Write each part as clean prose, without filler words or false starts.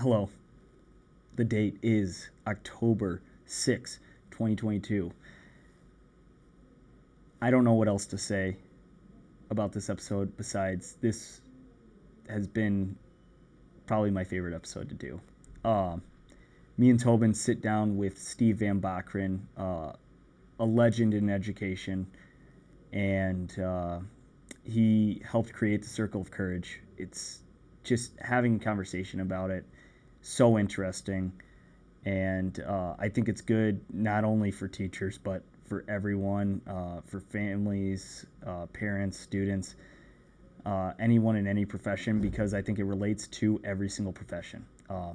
Hello. The date is October 6, 2022. I don't know what else to say about this episode besides this has been probably my favorite episode to do. Me and Tobin sit down with Steve Van Bockern, a legend in education, and he helped create the Circle of Courage. It's just having a conversation about it, so interesting, and I think it's good not only for teachers but for everyone, for families, parents, students, anyone in any profession, because I think it relates to every single profession.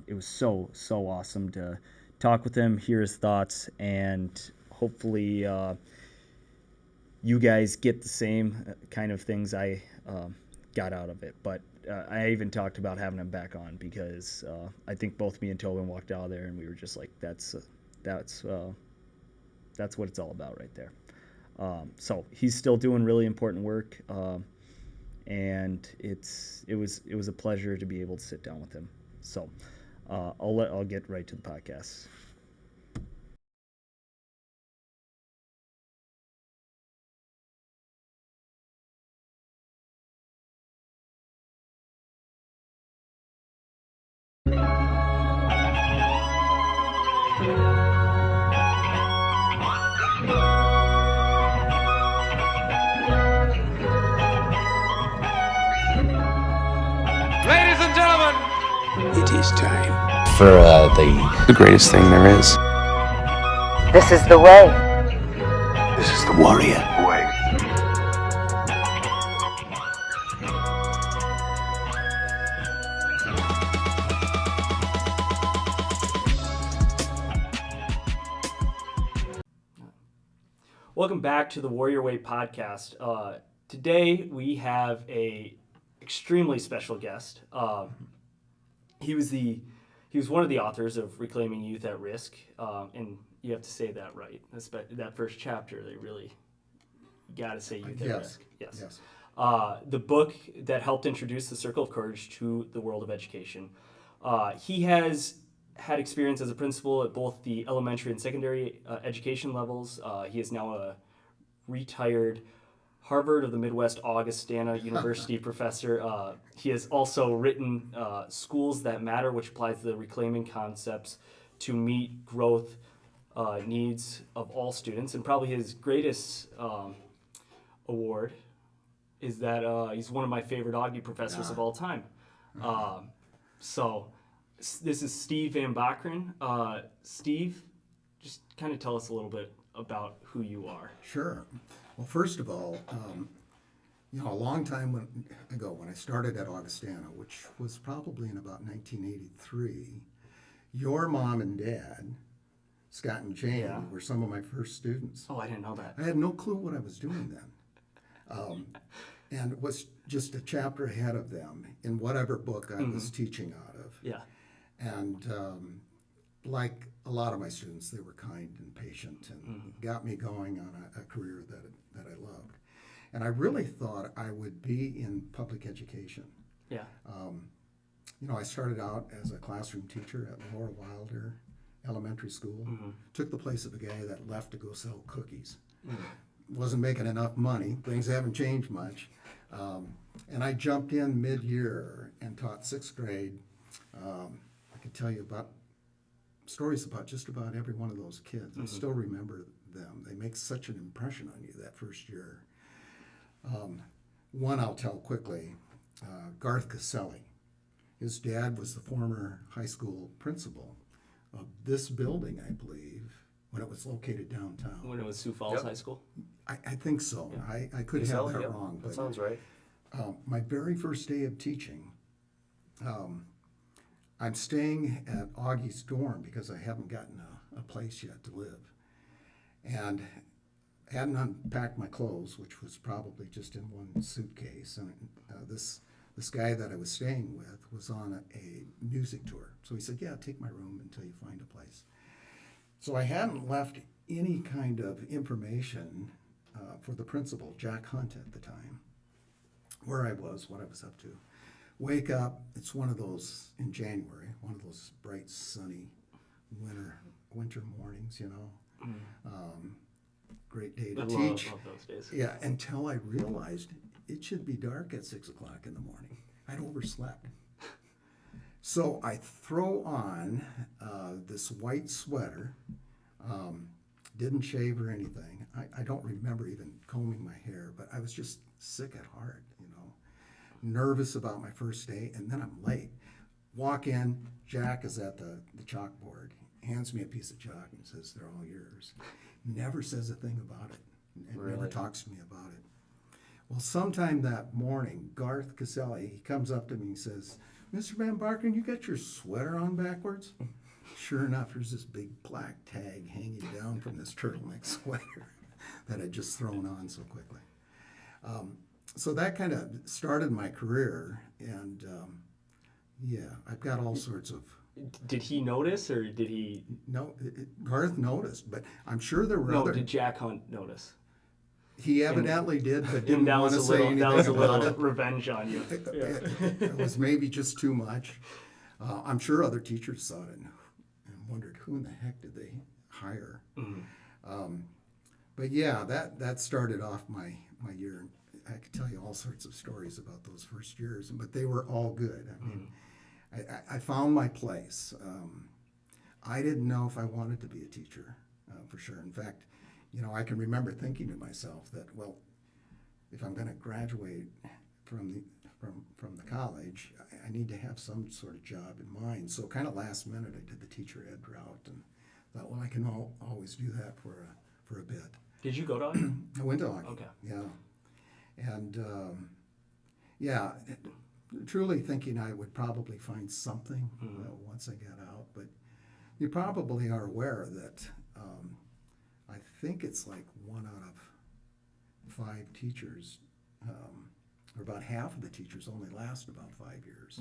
It was so awesome to talk with him, hear his thoughts, and hopefully you guys get the same kind of things I got out of it. But I even talked about having him back on because I think both me and Tobin walked out of there and we were just like, that's what it's all about right there. So he's still doing really important work, and it was a pleasure to be able to sit down with him. So I'll get right to the podcast. Ladies and gentlemen, It is time for the greatest thing there is. This is the way. This is the warrior way. Welcome back to the Warrior Way podcast. Today we have a extremely special guest. He was one of the authors of Reclaiming Youth at Risk, and you have to say that right. That first chapter, they really got to say youth at risk. Yes. The book that helped introduce the Circle of Courage to the world of education. He has had experience as a principal at both the elementary and secondary education levels. He is now a retired Harvard of the Midwest Augustana University professor. He has also written Schools That Matter, which applies the reclaiming concepts to meet growth needs of all students. And probably his greatest award is that he's one of my favorite Augie professors of all time. So this is Steve Van Bockern. Steve, just kind of tell us a little bit about who you are. Sure. Well, first of all, a long time ago when I started at Augustana, which was probably in about 1983, your mom and dad, Scott and Jane, were some of my first students. Oh, I didn't know that. I had no clue what I was doing then. And was just a chapter ahead of them in whatever book I was teaching out of. Yeah. And like a lot of my students, they were kind and patient and got me going on a career that I loved. And I really thought I would be in public education. Yeah. I started out as a classroom teacher at Laura Wilder Elementary School. Took the place of a guy that left to go sell cookies. Wasn't making enough money. Things haven't changed much. And I jumped in mid-year and taught sixth grade. I could tell you about stories about just about every one of those kids. I still remember them. They make such an impression on you that first year. One I'll tell quickly, Garth Caselli. His dad was the former high school principal of this building, I believe, when it was located downtown. When it was Sioux Falls High School? I think so. Yeah. I could have that wrong. That sounds right. My very first day of teaching, I'm staying at Augie's dorm because I haven't gotten a place yet to live. And I hadn't unpacked my clothes, which was probably just in one suitcase. And this guy that I was staying with was on a music tour. So he said, take my room until you find a place. So I hadn't left any kind of information for the principal, Jack Hunt at the time, where I was, what I was up to. Wake up, it's it's one of those in January, one of those bright, sunny winter mornings, you know. Great day to teach. Love those days. Yeah, until I realized it should be dark at 6 o'clock in the morning. I'd overslept. So I throw on this white sweater, didn't shave or anything. I don't remember even combing my hair, but I was just sick at heart, you know, nervous about my first day, and then I'm late. Walk in, Jack is at the chalkboard, hands me a piece of chalk and says, "They're all yours." Never says a thing about it, and Really? never talks to me about it. Well, sometime that morning, Garth Caselli, he comes up to me and says, "Mr. Van Bockern, you got your sweater on backwards?" Sure enough, there's this big black tag hanging down from this turtleneck sweater that I'd just thrown on so quickly. So that kind of started my career, and yeah, I've got all sorts of... Did he notice, or did he... No, Garth noticed, but I'm sure there were No, other... did Jack Hunt notice? He evidently did, but And didn't that want was to a say little, anything that was a about little it. revenge on you. Yeah. It was maybe just too much. I'm sure other teachers saw it and wondered who in the heck did they hire. But yeah, that started off my year. I could tell you all sorts of stories about those first years, but they were all good. I mean, I found my place. I didn't know if I wanted to be a teacher, for sure. In fact, you know, I can remember thinking to myself that, well, if I'm going to graduate from the college, I need to have some sort of job in mind. So kind of last minute, I did the teacher ed route and thought, well, I can always do that for a bit. Did you go to Augie? I went to Augie. Okay. Yeah. And yeah, truly thinking I would probably find something once I got out. But you probably are aware that I think it's like 1 out of 5 teachers, or about half of the teachers only last about 5 years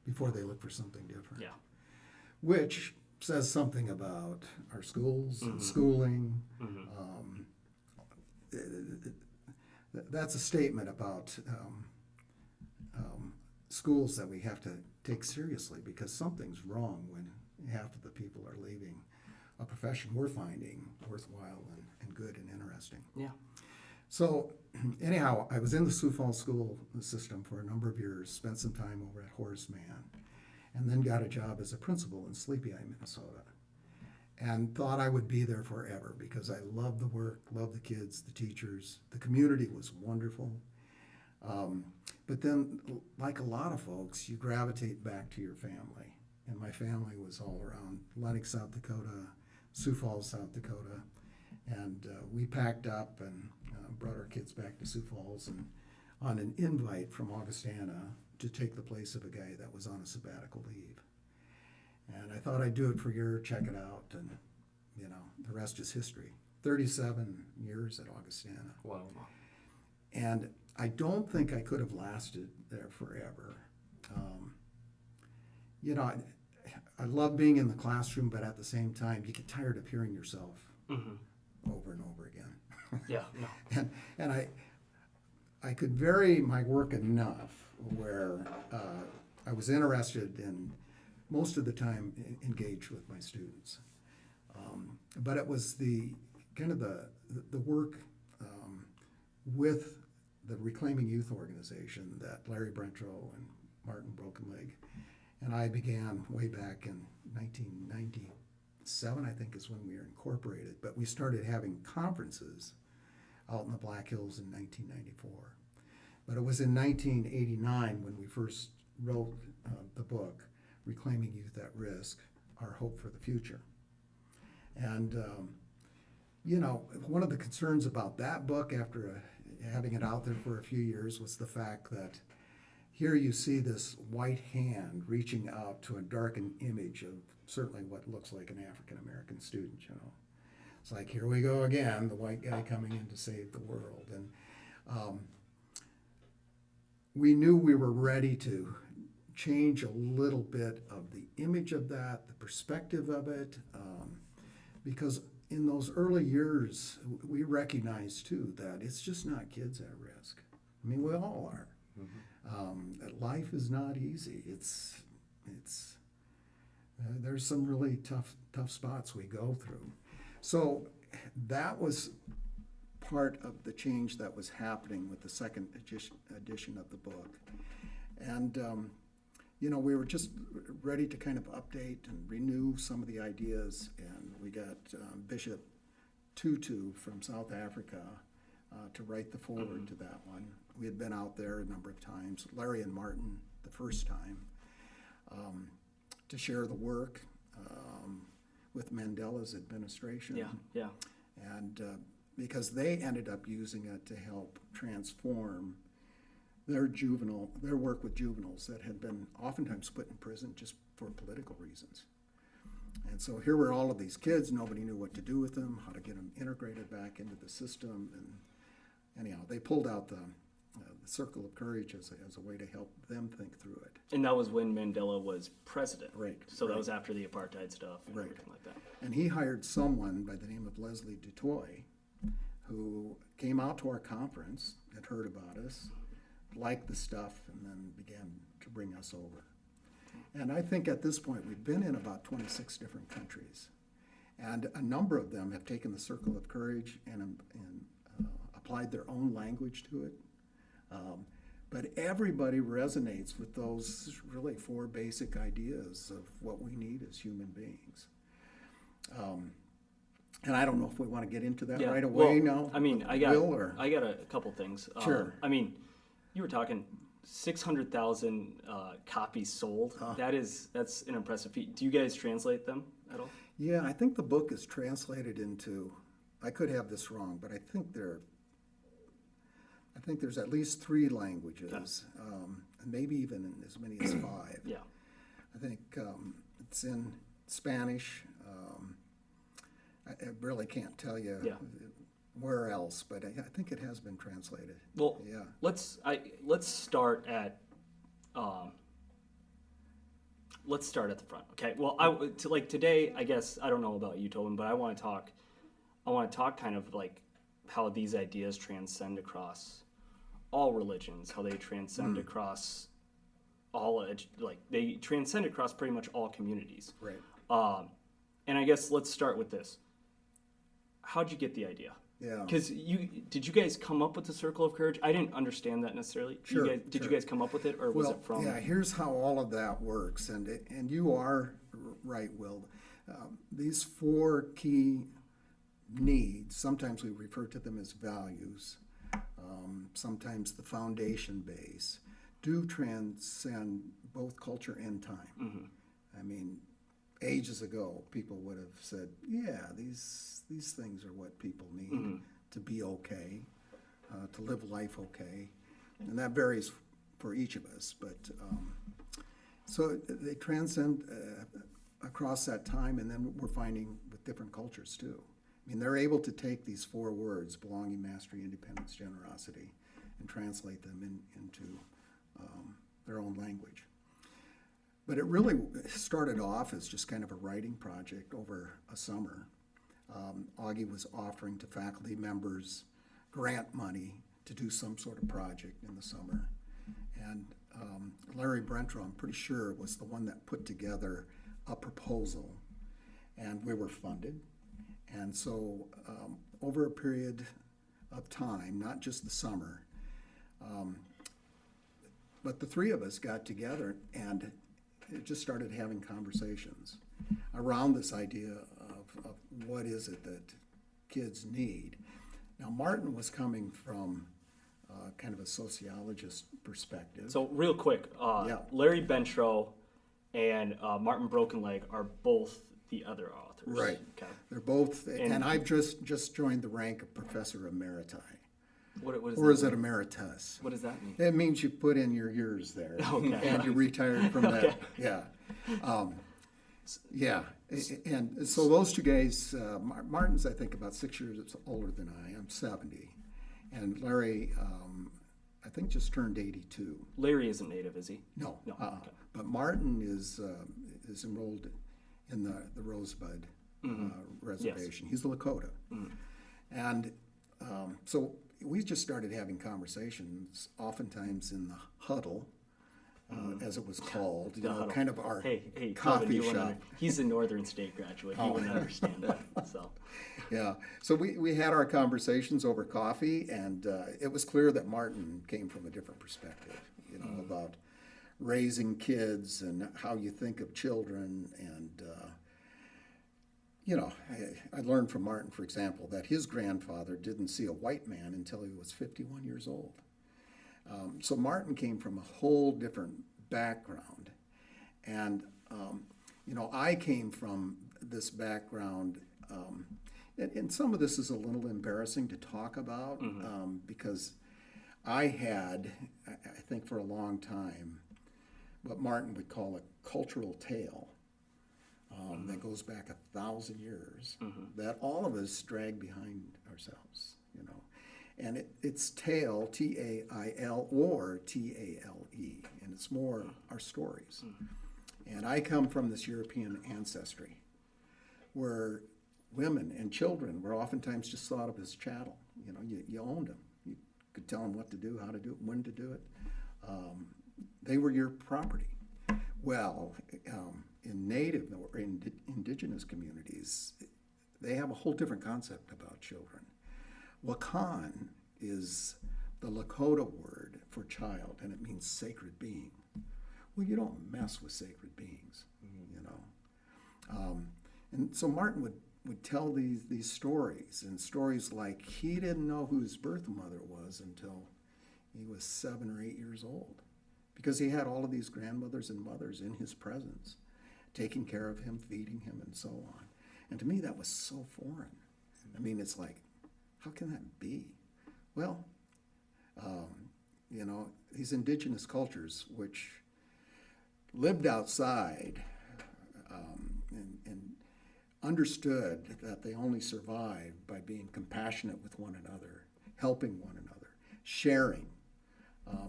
before they look for something different. Yeah. Which says something about our schools and schooling. That's a statement about schools that we have to take seriously, because something's wrong when half of the people are leaving a profession we're finding worthwhile and good and interesting. Yeah. So anyhow, I was in the Sioux Falls school system for a number of years, spent some time over at Horace Mann, and then got a job as a principal in Sleepy Eye, Minnesota, and thought I would be there forever because I loved the work, loved the kids, the teachers. The community was wonderful. But then, like a lot of folks, you gravitate back to your family. And my family was all around Lennox, South Dakota, Sioux Falls, South Dakota. And we packed up and brought our kids back to Sioux Falls, and on an invite from Augustana to take the place of a guy that was on a sabbatical leave. And I thought I'd do it for a year, check it out, and you know, the rest is history. 37 years at Augustana. Wow. And I don't think I could have lasted there forever. You know, I love being in the classroom, but at the same time, you get tired of hearing yourself over and over again. Yeah. No. And I could vary my work enough where I was interested in, most of the time, engaged with my students. But it was the kind of the work with the Reclaiming Youth organization that Larry Brentro and Martin Brokenleg and I began way back in 1997, I think, is when we were incorporated. But we started having conferences out in the Black Hills in 1994. But it was in 1989 when we first wrote the book, Reclaiming Youth at Risk, Our Hope for the Future. And, you know, one of the concerns about that book after having it out there for a few years was the fact that here you see this white hand reaching out to a darkened image of certainly what looks like an African-American student, you know. It's like, here we go again, the white guy coming in to save the world. And we knew we were ready to change a little bit of the image of that, the perspective of it, because in those early years, we recognized too that it's just not kids at risk. I mean, we all are. that life is not easy. There's some really tough spots we go through. So that was part of the change that was happening with the second edition of the book. And, we were just ready to kind of update and renew some of the ideas. And we got Bishop Tutu from South Africa to write the foreword to that one. We had been out there a number of times, Larry and Martin the first time, to share the work with Mandela's administration. Yeah. And because they ended up using it to help transform their work with juveniles that had been oftentimes put in prison just for political reasons. And so here were all of these kids, nobody knew what to do with them, how to get them integrated back into the system. And anyhow, they pulled out the Circle of Courage as a way to help them think through it. And that was when Mandela was president. Right. So that was after the apartheid stuff and everything like that. And he hired someone by the name of Leslie Dutoy, who came out to our conference, had heard about us, liked the stuff, and then began to bring us over. And I think at this point we've been in about 26 different countries. And a number of them have taken the Circle of Courage and applied their own language to it. But everybody resonates with those really 4 basic ideas of what we need as human beings. And I don't know if we want to get into that right away now. I mean, I got a couple things. Sure. I mean, you were talking 600,000 copies sold. That's an impressive feat. Do you guys translate them at all? Yeah, I think the book is translated into, I could have this wrong, but I think there's at least 3 languages, and maybe even as many as 5. Yeah. I think it's in Spanish. I really can't tell you where else, but I think it has been translated. Well, yeah. Let's start at the front. Okay. Well, today, I guess I don't know about you, Tobin, but I want to talk kind of like how these ideas transcend across all religions, how they transcend across they transcend across pretty much all communities. Right. And I guess let's start with this. How'd you get the idea? Yeah. Because did you guys come up with the Circle of Courage? I didn't understand that necessarily. Sure. Did you guys come up with it, or was it from? Yeah. Here's how all of that works, and you are right, Will. These 4 key needs. Sometimes we refer to them as values. Sometimes the foundation base do transcend both culture and time. Mm-hmm. I mean, ages ago, people would have said, yeah, these things are what people need to be okay, to live life okay. And that varies for each of us. But so they transcend across that time, and then we're finding with different cultures too. I mean, they're able to take these 4 words, belonging, mastery, independence, generosity, and translate them into their own language. But it really started off as just kind of a writing project over a summer. Augie was offering to faculty members grant money to do some sort of project in the summer. And Larry Brentrow, I'm pretty sure, was the one that put together a proposal, and we were funded. And so over a period of time, not just the summer, but the 3 of us got together and it just started having conversations around this idea of what is it that kids need. Now, Martin was coming from kind of a sociologist perspective. So real quick, Larry Brentrow and Martin Brokenleg are both the other authors. Right. Okay. They're both, and I've just joined the rank of Professor Emeriti. What is or that is mean? it Emeritus? What does that mean? It means you put in your years there, Okay. and you retired from that. Yeah. Yeah. And so those 2 guys, Martin's, I think, about 6 years older than I am, 70. And Larry, I think, just turned 82. Larry isn't native, is he? No. Okay. But Martin is enrolled in the Rosebud reservation. Yes. He's the Lakota. And so we just started having conversations, oftentimes in the huddle, as it was called, huddle. kind of our Hey, Tobin, coffee you wouldn't shop. he's a Northern State graduate. He wouldn't understand that. So, Yeah, so we had our conversations over coffee, and it was clear that Martin came from a different perspective, about raising kids and how you think of children. And, I learned from Martin, for example, that his grandfather didn't see a white man until he was 51 years old. So Martin came from a whole different background. And, I came from this background, and some of this is a little embarrassing to talk about because I had, I think for a long time, what Martin would call a cultural tale that goes back 1,000 years that all of us drag behind ourselves, And it's tale, T-A-I-L, or T-A-L-E, and it's more our stories. And I come from this European ancestry where women and children were oftentimes just thought of as chattel. You owned them. You could tell them what to do, how to do it, when to do it. They were your property. Well, in native or indigenous communities, they have a whole different concept about children. Wakan is the Lakota word for child, and it means sacred being. Well, you don't mess with sacred beings, And so Martin would tell these stories, and stories like he didn't know who his birth mother was until he was 7 or 8 years old, because he had all of these grandmothers and mothers in his presence, taking care of him, feeding him, and so on. And to me, that was so foreign. I mean, it's like, how can that be? Well, these indigenous cultures, which lived outside and understood that they only survived by being compassionate with one another, helping one another, sharing.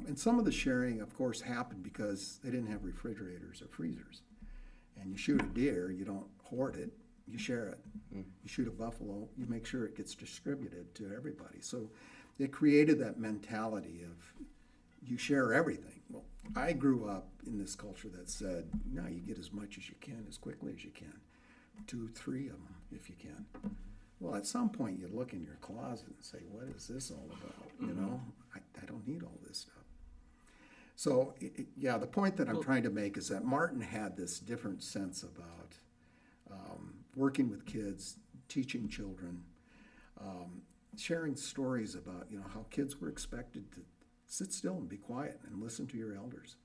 And some of the sharing, of course, happened because they didn't have refrigerators or freezers. And you shoot a deer, you don't hoard it, you share it. You shoot a buffalo, you make sure it gets distributed to everybody. So it created that mentality of you share everything. Well, I grew up in this culture that said, no, you get as much as you can, as quickly as you can. 2, 3 of them, if you can. Well, at some point you look in your closet and say, what is this all about? I don't need all this stuff. So, the point that I'm trying to make is that Martin had this different sense about working with kids, teaching children, sharing stories about, how kids were expected to sit still and be quiet and listen to your elders.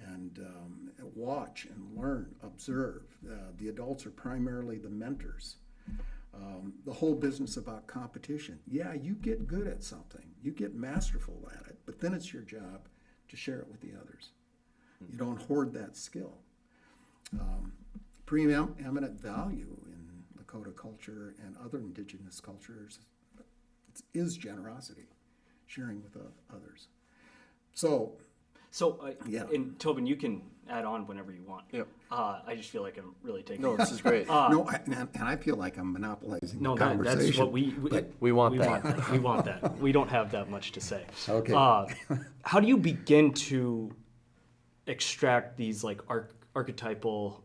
And watch and learn, observe. The adults are primarily the mentors. The whole business about competition. Yeah, you get good at something. You get masterful at it, but then it's your job to share it with the others. You don't hoard that skill. Preeminent value in Lakota culture and other indigenous cultures is generosity, sharing with others. So, and Tobin, you can add on whenever you want. Yep. I just feel like I'm really taking. No, this is great. and I feel like I'm monopolizing the conversation. That's what we want that. We want that. We don't have that much to say. Okay. How do you begin to extract these like archetypal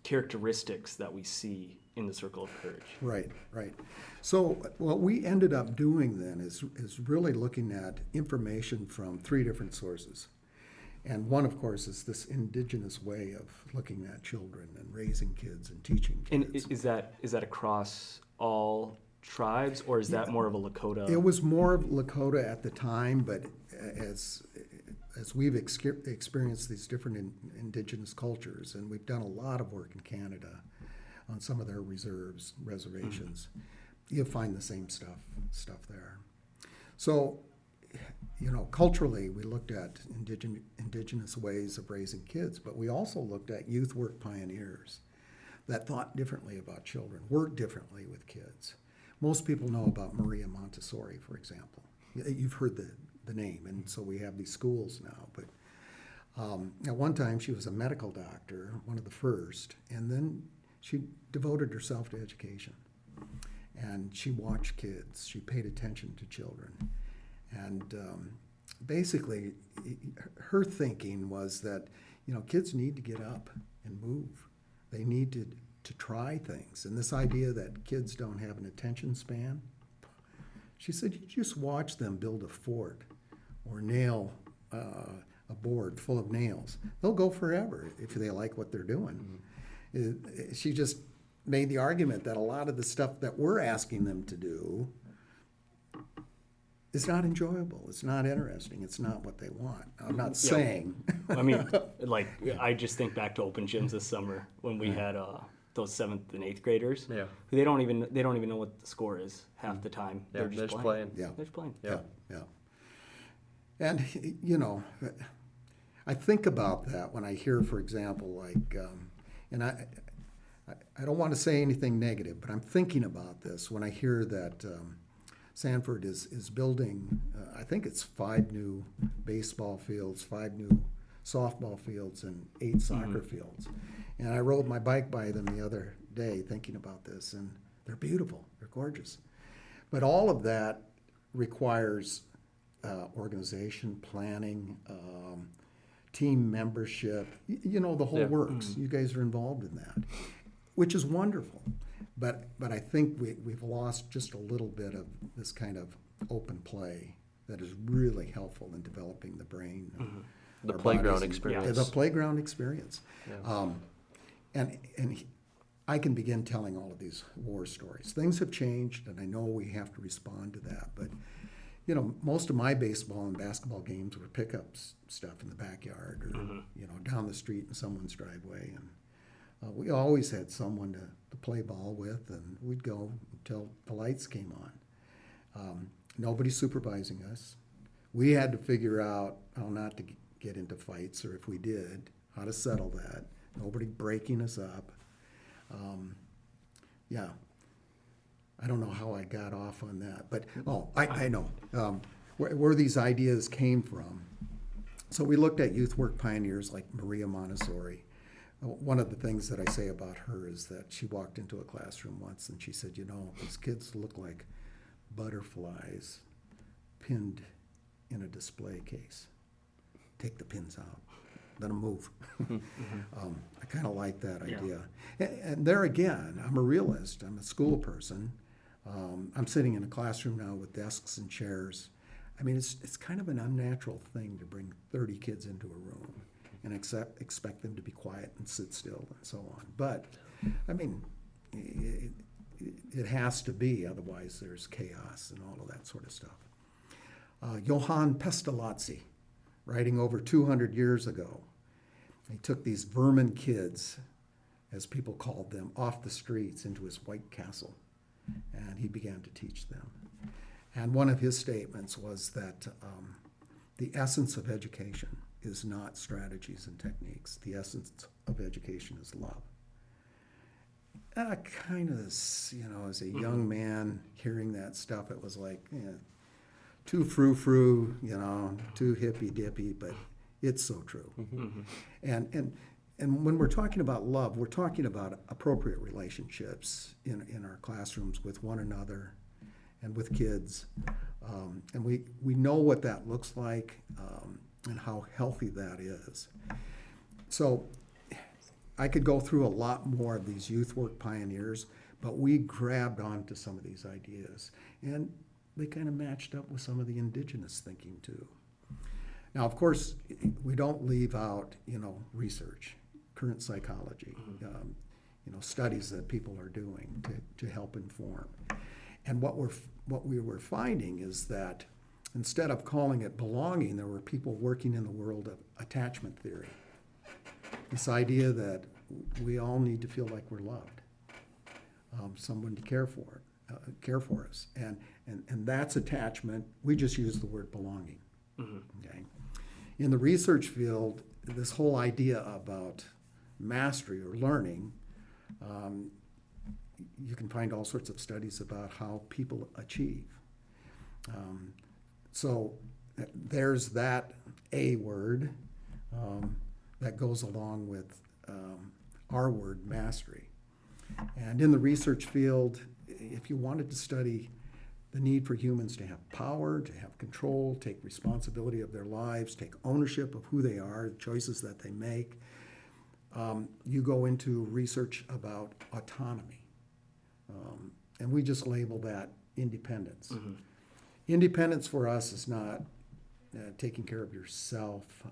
characteristics that we see in the Circle of Courage? Right. So what we ended up doing then is really looking at information from 3 different sources. And one, of course, is this indigenous way of looking at children and raising kids and teaching kids. And is that across all tribes, or is that more of a Lakota? It was more Lakota at the time, but as we've experienced these different indigenous cultures, and we've done a lot of work in Canada on some of their reservations, you'll find the same stuff there. So, culturally, we looked at indigenous ways of raising kids, but we also looked at youth work pioneers that thought differently about children, worked differently with kids. Most people know about Maria Montessori, for example. You've heard the name, and so we have these schools now. But at one time, she was a medical doctor, one of the first, and then she devoted herself to education. and she watched kids. She paid attention to children. And basically, her thinking was that, kids need to get up and move. They need to try things. And this idea that kids don't have an attention span, she said, you just watch them build a fort or nail a board full of nails. They'll go forever if they like what they're doing. She just made the argument that a lot of the stuff that we're asking them to do is not enjoyable. It's not interesting. It's not what they want. I'm not saying. I mean, I just think back to open gyms this summer when we had those 7th and 8th graders. Yeah. They don't even know what the score is half the time. Yeah, They're just playing. Yeah. They're just playing. Yeah. And, I think about that when I hear, for example, and I don't want to say anything negative, but I'm thinking about this when I hear that Sanford is building, I think it's 5 new baseball fields, 5 new softball fields, and 8 soccer fields. And I rode my bike by them the other day thinking about this, and they're beautiful, they're gorgeous. But all of that requires organization, planning, team membership, the whole works. You guys are involved in that, which is wonderful. But I think we've lost just a little bit of this kind of open play that is really helpful in developing the brain. The our playground bodies. experience. The playground experience. Yeah. And I can begin telling all of these war stories. Things have changed, and I know we have to respond to that. But, most of my baseball and basketball games were pickup stuff in the backyard or, down the street in someone's driveway. And we always had someone to play ball with, and we'd go until the lights came on. Nobody supervising us. We had to figure out how not to get into fights, or if we did, how to settle that. Nobody breaking us up. I don't know how I got off on that, but I know where these ideas came from. So we looked at youth work pioneers like Maria Montessori. One of the things that I say about her is that she walked into a classroom once and she said, these kids look like butterflies pinned in a display case. Take the pins out. Let them move. I kind of like that idea. And there again, I'm a realist. I'm a school person. I'm sitting in a classroom now with desks and chairs. I mean, it's kind of an unnatural thing to bring 30 kids into a room and expect them to be quiet and sit still and so on. But, I mean, it has to be, otherwise there's chaos and all of that sort of stuff. Johann Pestalozzi, writing over 200 years ago, he took these vermin kids, as people called them, off the streets into his White Castle, and he began to teach them. And one of his statements was that the essence of education is not strategies and techniques. The essence of education is love. And I kind of, as a young man hearing that stuff, it was like, too frou-frou, too hippy-dippy, but it's so true. And when we're talking about love, we're talking about appropriate relationships in our classrooms with one another and with kids. And we know what that looks like and how healthy that is. So I could go through a lot more of these youth work pioneers, but we grabbed onto some of these ideas. And they kind of matched up with some of the indigenous thinking too. Now, of course, we don't leave out, research, current psychology, studies that people are doing to help inform. And what we were finding is that instead of calling it belonging, there were people working in the world of attachment theory. This idea that we all need to feel like we're loved, someone to care for us, and that's attachment. We just use the word belonging. Okay. In the research field, this whole idea about mastery or learning, you can find all sorts of studies about how people achieve. So there's that A word that goes along with our word mastery. And in the research field, if you wanted to study the need for humans to have power, to have control, take responsibility of their lives, take ownership of who they are, the choices that they make, you go into research about autonomy. And we just label that independence. Independence for us is not taking care of yourself,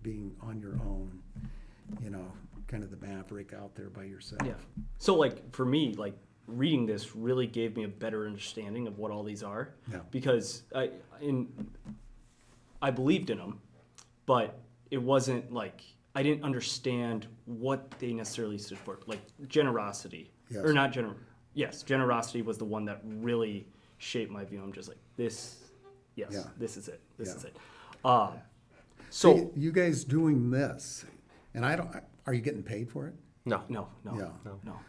being on your own, kind of the maverick out there by yourself. Yeah. So like for me, like reading this really gave me a better understanding of what all these are. Yeah. Because I believed in them, but it wasn't like I didn't understand what they necessarily stood for. Like generosity, Yes. or not Yes, generosity was the one that really shaped my view. I'm just like this. Yes, Yeah. this is it. This Yeah. is it. So you guys doing this, and are you getting paid for it? No. No. Yeah. No.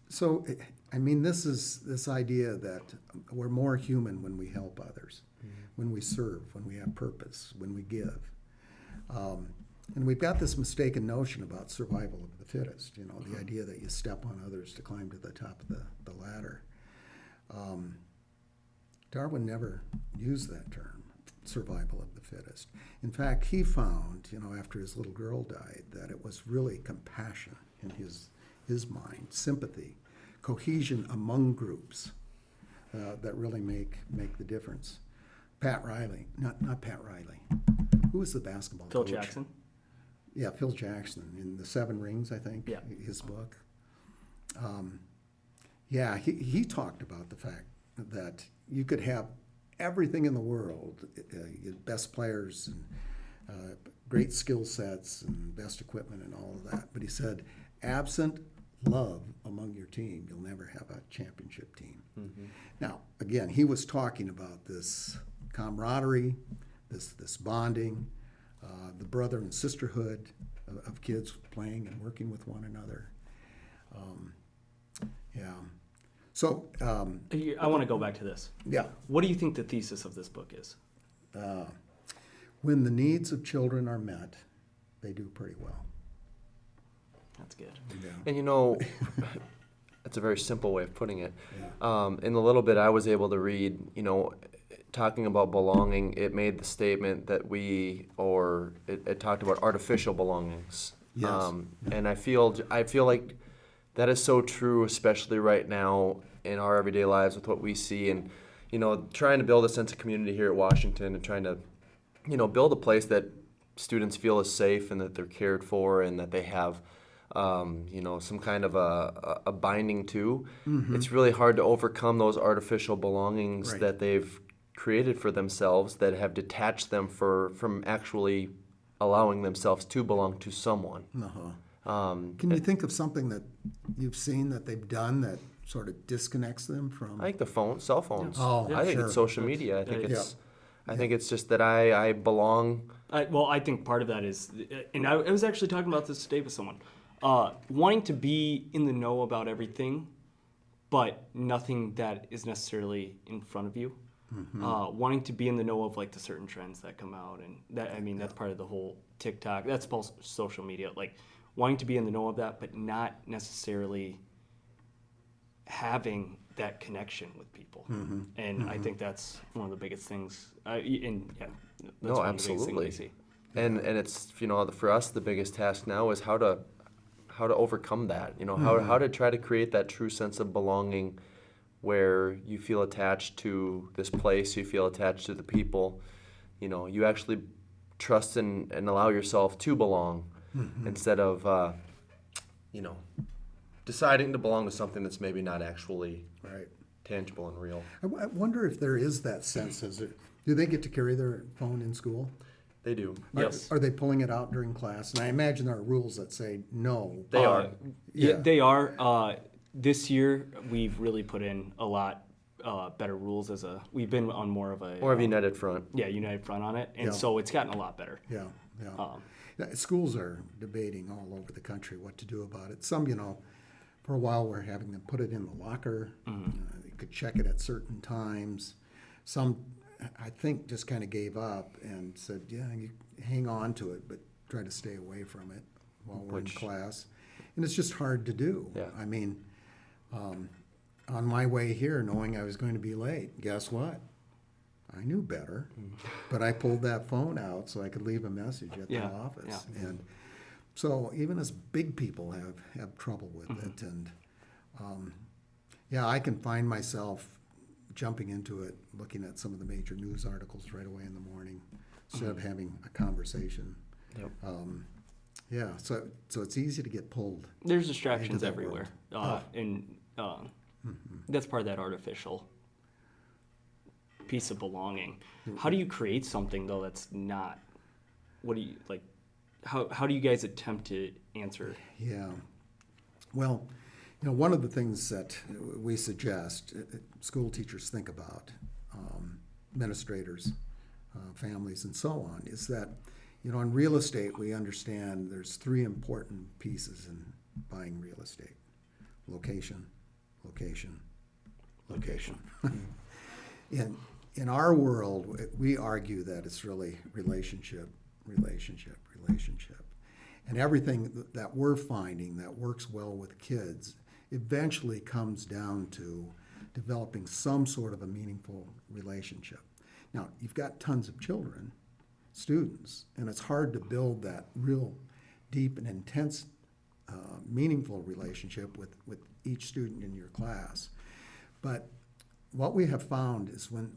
So I mean, this is this idea that we're more human when we help others, when we serve, when we have purpose, when we give. And we've got this mistaken notion about survival of the fittest, the idea that you step on others to climb to the top of the ladder. Darwin never used that term, survival of the fittest. In fact, he found, after his little girl died, that it was really compassion in his mind, sympathy, cohesion among groups that really make the difference. Pat Riley, not Pat Riley. Who was the basketball Phil coach? Jackson. Yeah, Phil Jackson in The Seven Rings, I think, Yeah. his book. He talked about the fact that you could have everything in the world, best players and great skill sets and best equipment and all of that. But he said, absent love among your team, you'll never have a championship team. Now, again, he was talking about this camaraderie, this bonding, the brother and sisterhood of kids playing and working with one another. So, I want to go back to this. yeah. What do you think the thesis of this book is? When the needs of children are met, they do pretty well. That's good. And that's a very simple way of putting it. In the little bit I was able to read, talking about belonging, it made the statement that it talked about artificial belongings. Yes. And I feel like that is so true, especially right now in our everyday lives with what we see, and trying to build a sense of community here at Washington, and trying to build a place that students feel is safe and that they're cared for and that they have some kind of a binding to. It's really hard to overcome those artificial belongings Right. that they've created for themselves that have detached them from actually allowing themselves to belong to someone. Can you think of something that you've seen that they've done that sort of disconnects them from? I think cell phones. Oh, I think sure. it's social media. I think Yeah. I think it's just that I belong. I think part of that is, and I was actually talking about this today with someone, wanting to be in the know about everything, but nothing that is necessarily in front of you. Wanting to be in the know of like the certain trends that come out, and that's part of the whole TikTok. That's social media. Like wanting to be in the know of that, but not necessarily having that connection with people. And I think that's one of the biggest things. That's No, one of the biggest things absolutely. we see. And it's for us the biggest task now is how to overcome that. How to try to create that true sense of belonging, where you feel attached to this place, you feel attached to the people. You actually trust and allow yourself to belong, instead of deciding to belong to something that's maybe not actually Right. tangible and real. I wonder if there is that sense. Do they get to carry their phone in school? They do. Yes. Are they pulling it out during class? And I imagine there are rules that say no. They are. Yeah, they are. This year, we've really put in a lot better rules. We've been on more of a United Front. Yeah, united front on it, and Yeah. so it's gotten a lot better. Yeah. Schools are debating all over the country what to do about it. Some, for a while we're having them put it in the locker. They could check it at certain times. Some, I think, just kind of gave up and said, yeah, you hang on to it, but try to stay away from it while we're in class. And it's just hard to do. Yeah. I mean, on my way here, knowing I was going to be late, guess what? I knew better, but I pulled that phone out so I could leave a message at the office. Yeah. And so even as big people have trouble with it. And I can find myself jumping into it, looking at some of the major news articles right away in the morning instead of having a conversation. Yep. So it's easy to get pulled. There's distractions that everywhere, and that's part of that artificial piece of belonging. How do you create something though that's not? What do you like? How do you guys attempt to answer? Yeah. Well, one of the things that we suggest school teachers think about, administrators, families, and so on, is that, in real estate, we understand there's three important pieces in buying real estate: location, location, location. In our world, we argue that it's really relationship, relationship, relationship. And everything that we're finding that works well with kids eventually comes down to developing some sort of a meaningful relationship. Now, you've got tons of children, students, and it's hard to build that real deep and intense, meaningful relationship with each student in your class. But what we have found is when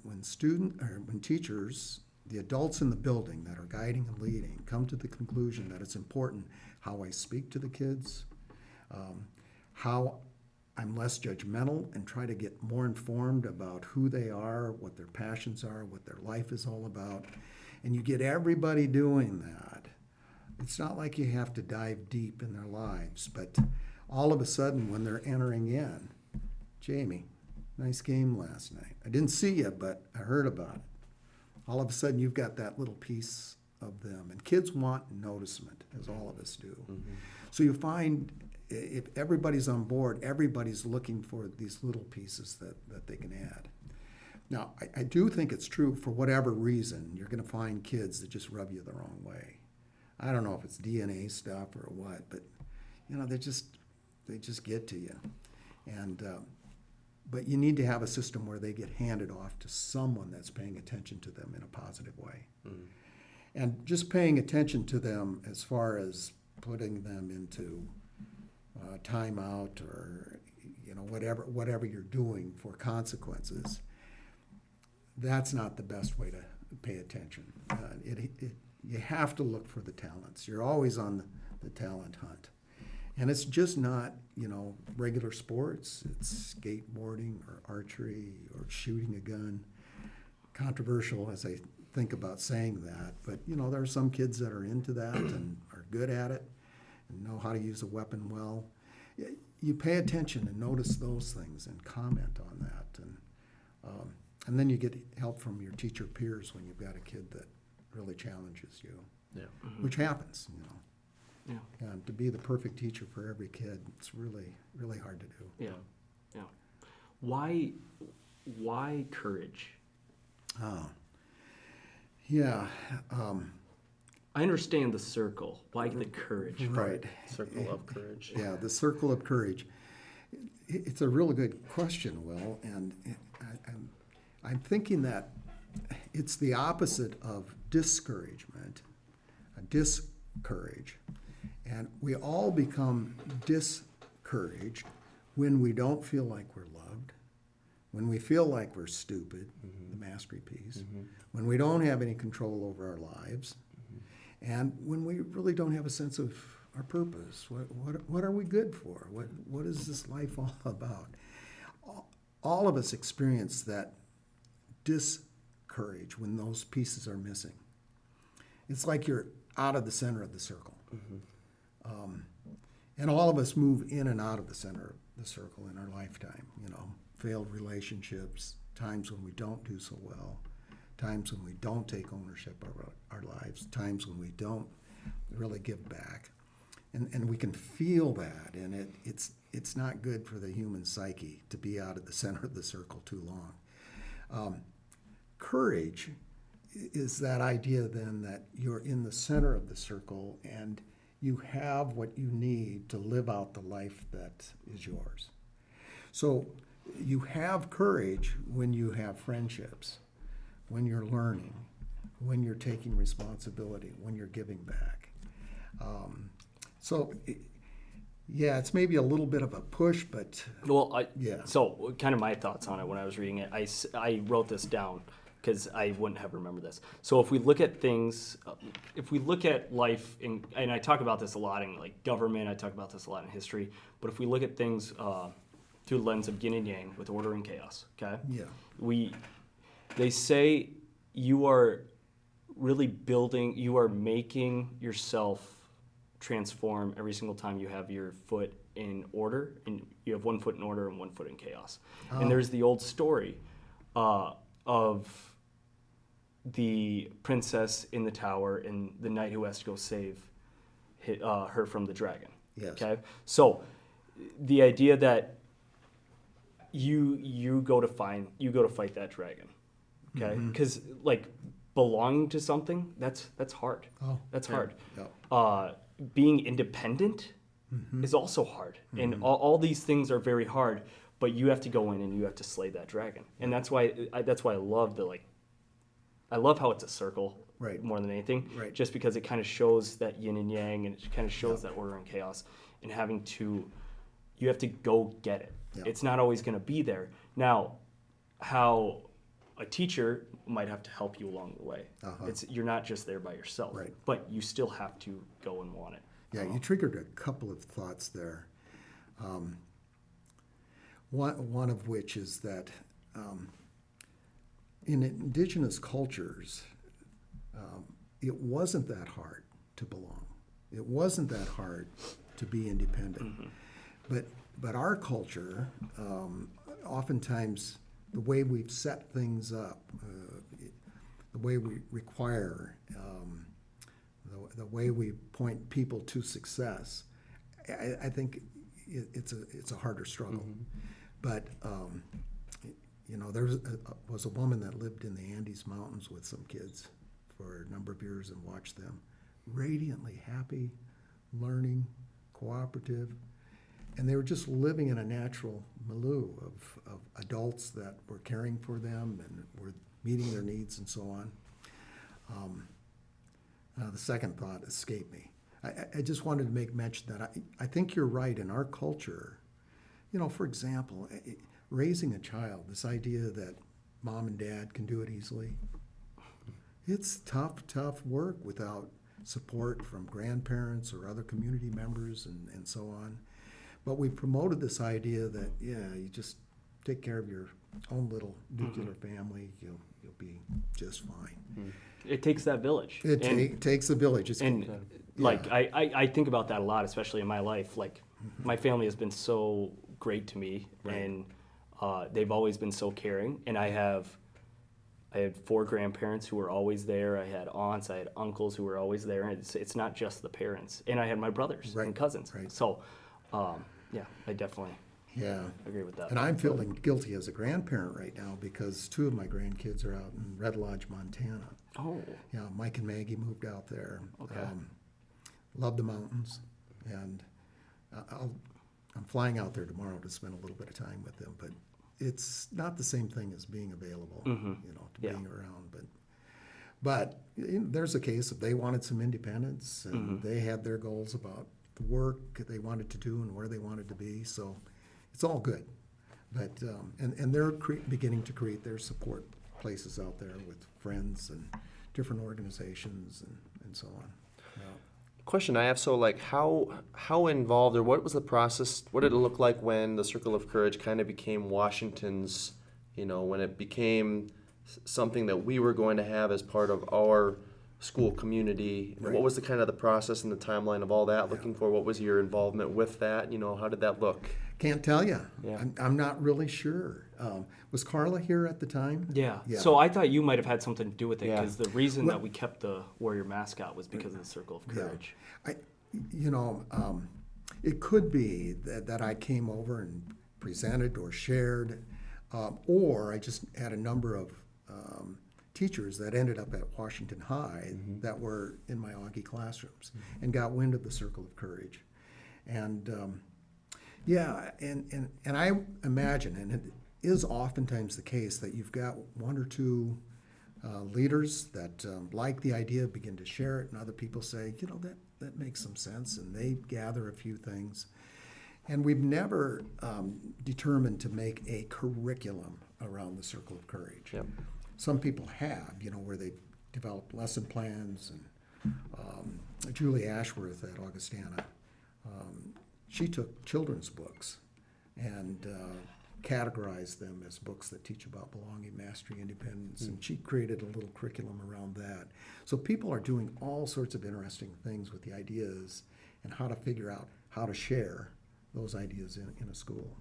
teachers, the adults in the building that are guiding and leading, come to the conclusion that it's important how I speak to the kids, how I'm less judgmental and try to get more informed about who they are, what their passions are, what their life is all about, and you get everybody doing that. It's not like you have to dive deep in their lives, but all of a sudden when they're entering in, Jamie, nice game last night. I didn't see you, but I heard about it. All of a sudden you've got that little piece of them. And kids want noticement, as all of us do. Mm-hmm. So you find if everybody's on board, everybody's looking for these little pieces that they can add. Now, I do think it's true for whatever reason, you're going to find kids that just rub you the wrong way. I don't know if it's DNA stuff or what, but they just get to you. And but you need to have a system where they get handed off to someone that's paying attention to them in a positive way. Mm. And just paying attention to them as far as putting them into timeout or whatever you're doing for consequences, that's not the best way to pay attention. You have to look for the talents. You're always on the talent hunt. And it's just not, regular sports. It's skateboarding or archery or shooting a gun. Controversial as I think about saying that, but there are some kids that are into that and are good at it and know how to use a weapon well. You pay attention and notice those things and comment on that, and then you get help from your teacher peers when you've got a kid that really challenges you, which happens, Yeah. And to be the perfect teacher for every kid, it's really, really hard to do. Yeah. Why courage? I understand the circle. Why the courage? Right. Circle of courage. Yeah, the circle of courage. It's a really good question, Will, and I'm thinking that it's the opposite of discouragement, discourage. And we all become discouraged when we don't feel like we're loved, when we feel like we're stupid, the mastery piece, when we don't have any control over our lives, and when we really don't have a sense of our purpose. What are we good for? What is this life all about? All of us experience that discourage when those pieces are missing. It's like you're out of the center of the circle. And all of us move in and out of the center of the circle in our lifetime. Failed relationships, times when we don't do so well, times when we don't take ownership of our lives, times when we don't really give back. And we can feel that, and it's not good for the human psyche to be out of the center of the circle too long. Courage is that idea then that you're in the center of the circle and you have what you need to live out the life that is yours. So you have courage when you have friendships, when you're learning, when you're taking responsibility, when you're giving back. Yeah, it's maybe a little bit of a push, but Well, yeah. So kind of my thoughts on it when I was reading it, I wrote this down because I wouldn't have remembered this. So if we look at things, if we look at life, and I talk about this a lot in like government, I talk about this a lot in history, but if we look at things through the lens of yin and yang with order and chaos, okay? Yeah. They say you are really building, you are making yourself transform every single time you have your foot in order, and you have one foot in order and one foot in chaos. And there's the old story of the princess in the tower and the knight who has to go save her from the dragon. Yes. Okay, so the idea that you go to fight that dragon, okay? Because like belonging to something, that's hard. Oh, that's hard. Yeah. Being independent is also hard, and all these things are very hard. But you have to go in and you have to slay that dragon, and that's why I love I love how it's a circle, Right. more than anything, Right. just because it kind of shows that yin and yang, and it kind of shows that order and chaos, and you have to go get it. Yeah. It's not always going to be there. Now, how a teacher might have to help you along the way. You're not just there by yourself, Right. but you still have to go and want it. Yeah, you triggered a couple of thoughts there. One of which is that in Indigenous cultures, it wasn't that hard to belong. It wasn't that hard to be independent. But our culture, oftentimes, the way we've set things up, the way we require, the way we point people to success, I think it's a harder struggle. But there was a woman that lived in the Andes Mountains with some kids for a number of years and watched them radiantly happy, learning, cooperative, and they were just living in a natural milieu of adults that were caring for them and were meeting their needs and so on. The second thought escaped me. I just wanted to make mention that I think you're right. In our culture, for example, raising a child, this idea that mom and dad can do it easily, it's tough work without support from grandparents or other community members and so on. But we promoted this idea that, you just take care of your own little nuclear family, you'll be just fine. It takes that village. It takes a village. I think about that a lot, especially in my life. Like, my family has been so great to me, and they've always been so caring. And I had 4 grandparents who were always there. I had aunts, I had uncles who were always there. And it's not just the parents. And I had my brothers and cousins. Right. So, I definitely agree with that. And I'm feeling guilty as a grandparent right now because 2 of my grandkids are out in Red Lodge, Montana. Oh. Yeah, Mike and Maggie moved out there. Okay. Love the mountains, and I'm flying out there tomorrow to spend a little bit of time with them. But it's not the same thing as being available, to being around. But there's a case of they wanted some independence, and they had their goals about the work they wanted to do and where they wanted to be. So it's all good. But and they're beginning to create their support places out there with friends and different organizations and so on. Question I have, so like how involved, or what was the process, what did it look like when the Circle of Courage kind of became Washington's, when it became something that we were going to have as part of our school community? Right. What was the kind of the process and the timeline of all that looking for? What was your involvement with that? How did that look? Can't tell you. Yeah. I'm not really sure. Was Carla here at the time? Yeah. Yeah. So I thought you might have had something to do with it, Yeah. because the reason that we kept the warrior mascot was because of the Circle of Courage. It could be that I came over and presented or shared, or I just had a number of teachers that ended up at Washington High that were in my Augie classrooms and got wind of the Circle of Courage. And, Yeah, and I imagine, and it is oftentimes the case, that you've got one or two leaders that like the idea, begin to share it, and other people say, that makes some sense, and they gather a few things. And we've never determined to make a curriculum around the Circle of Courage. Yep. Some people have, where they've developed lesson plans, and Julie Ashworth at Augustana, she took children's books and categorized them as books that teach about belonging, mastery, independence, and she created a little curriculum around that. So people are doing all sorts of interesting things with the ideas and how to figure out how to share those ideas in a school.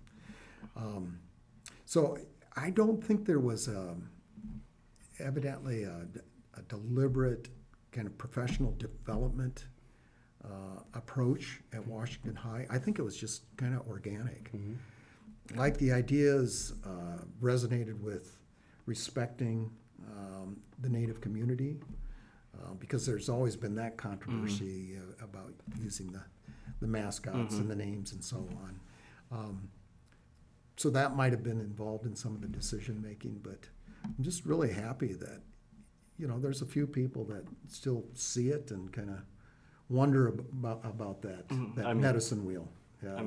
So I don't think there was evidently a deliberate kind of professional development approach at Washington High. I think it was just kind of organic. Like the ideas resonated with respecting the Native community, because there's always been that controversy about using the mascots and the names and so on. So that might have been involved in some of the decision making, but I'm just really happy that, there's a few people that still see it and kind of wonder about that medicine wheel. Yeah.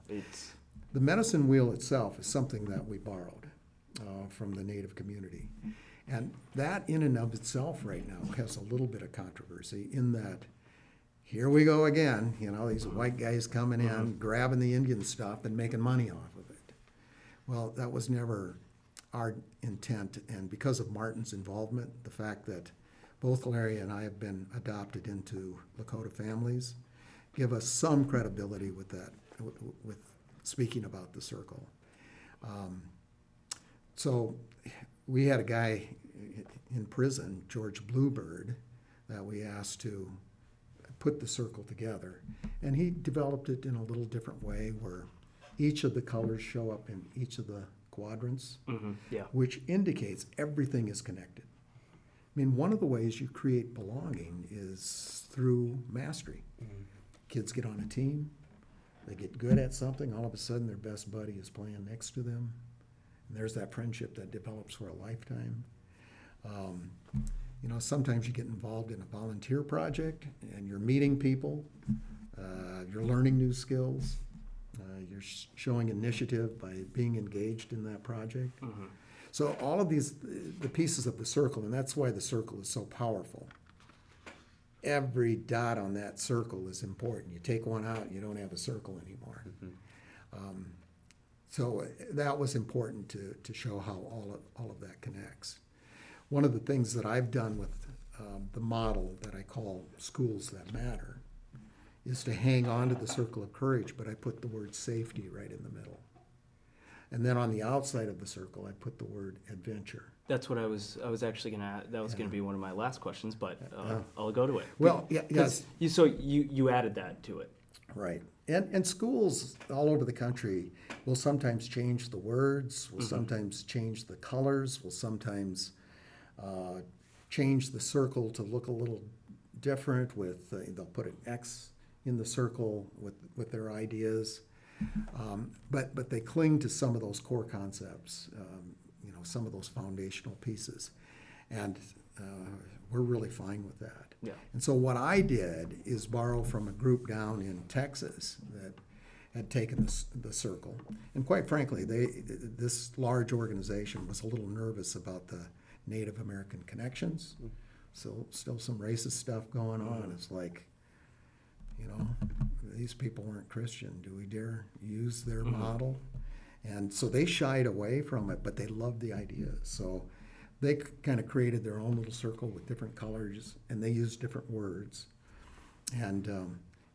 It's The medicine wheel itself is something that we borrowed from the Native community. And that in and of itself right now has a little bit of controversy in that here we go again, these white guys coming in, grabbing the Indian stuff and making money off of it. Well, that was never our intent, and because of Martin's involvement, the fact that both Larry and I have been adopted into Lakota families, give us some credibility with that, with speaking about the circle. So we had a guy in prison, George Bluebird, that we asked to put the circle together, and he developed it in a little different way where each of the colors show up in each of the quadrants, which indicates everything is connected. I mean, one of the ways you create belonging is through mastery. Kids get on a team, they get good at something, all of a sudden their best buddy is playing next to them, and there's that friendship that develops for a lifetime. Sometimes you get involved in a volunteer project and you're meeting people, you're learning new skills, you're showing initiative by being engaged in that project. So all of these, the pieces of the circle, and that's why the circle is so powerful. Every dot on that circle is important. You take one out, you don't have a circle anymore. So that was important to show how all of that connects. One of the things that I've done with the model that I call Schools That Matter is to hang on to the circle of courage, but I put the word safety right in the middle. And then on the outside of the circle, I put the word adventure. That's what I was actually gonna. That was gonna be one of my last questions, but I'll go to it. Well, yes. You added that to it. Right. And schools all over the country will sometimes change the words, will sometimes change the colors, will sometimes change the circle to look a little different with, they'll put an X in the circle with their ideas. But they cling to some of those core concepts, some of those foundational pieces. And we're really fine with that. Yeah. And so what I did is borrow from a group down in Texas that had taken the circle. And quite frankly, this large organization was a little nervous about the Native American connections. So still some racist stuff going on. It's like, these people weren't Christian. Do we dare use their model? And so they shied away from it, but they loved the idea. So they kind of created their own little circle with different colors, and they used different words. And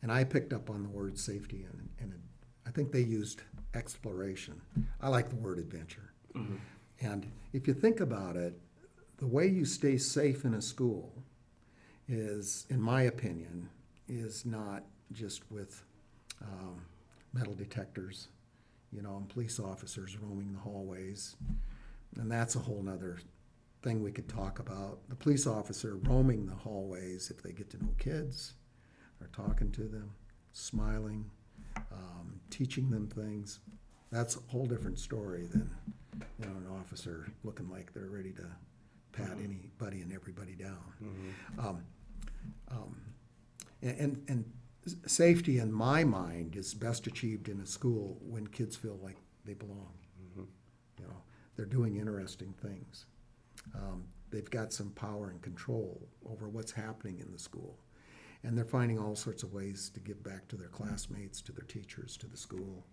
I picked up on the word safety, and I think they used exploration. I like the word adventure. And if you think about it, the way you stay safe in a school is, in my opinion, is not just with metal detectors, and police officers roaming the hallways. And that's a whole nother thing we could talk about. The police officer roaming the hallways, if they get to know kids, are talking to them, smiling, teaching them things. That's a whole different story than, you know, an officer looking like they're ready to pat anybody and everybody down. And safety, in my mind, is best achieved in a school when kids feel like they belong. You know, they're doing interesting things. They've got some power and control over what's happening in the school. And they're finding all sorts of ways to give back to their classmates, to their teachers, to the school.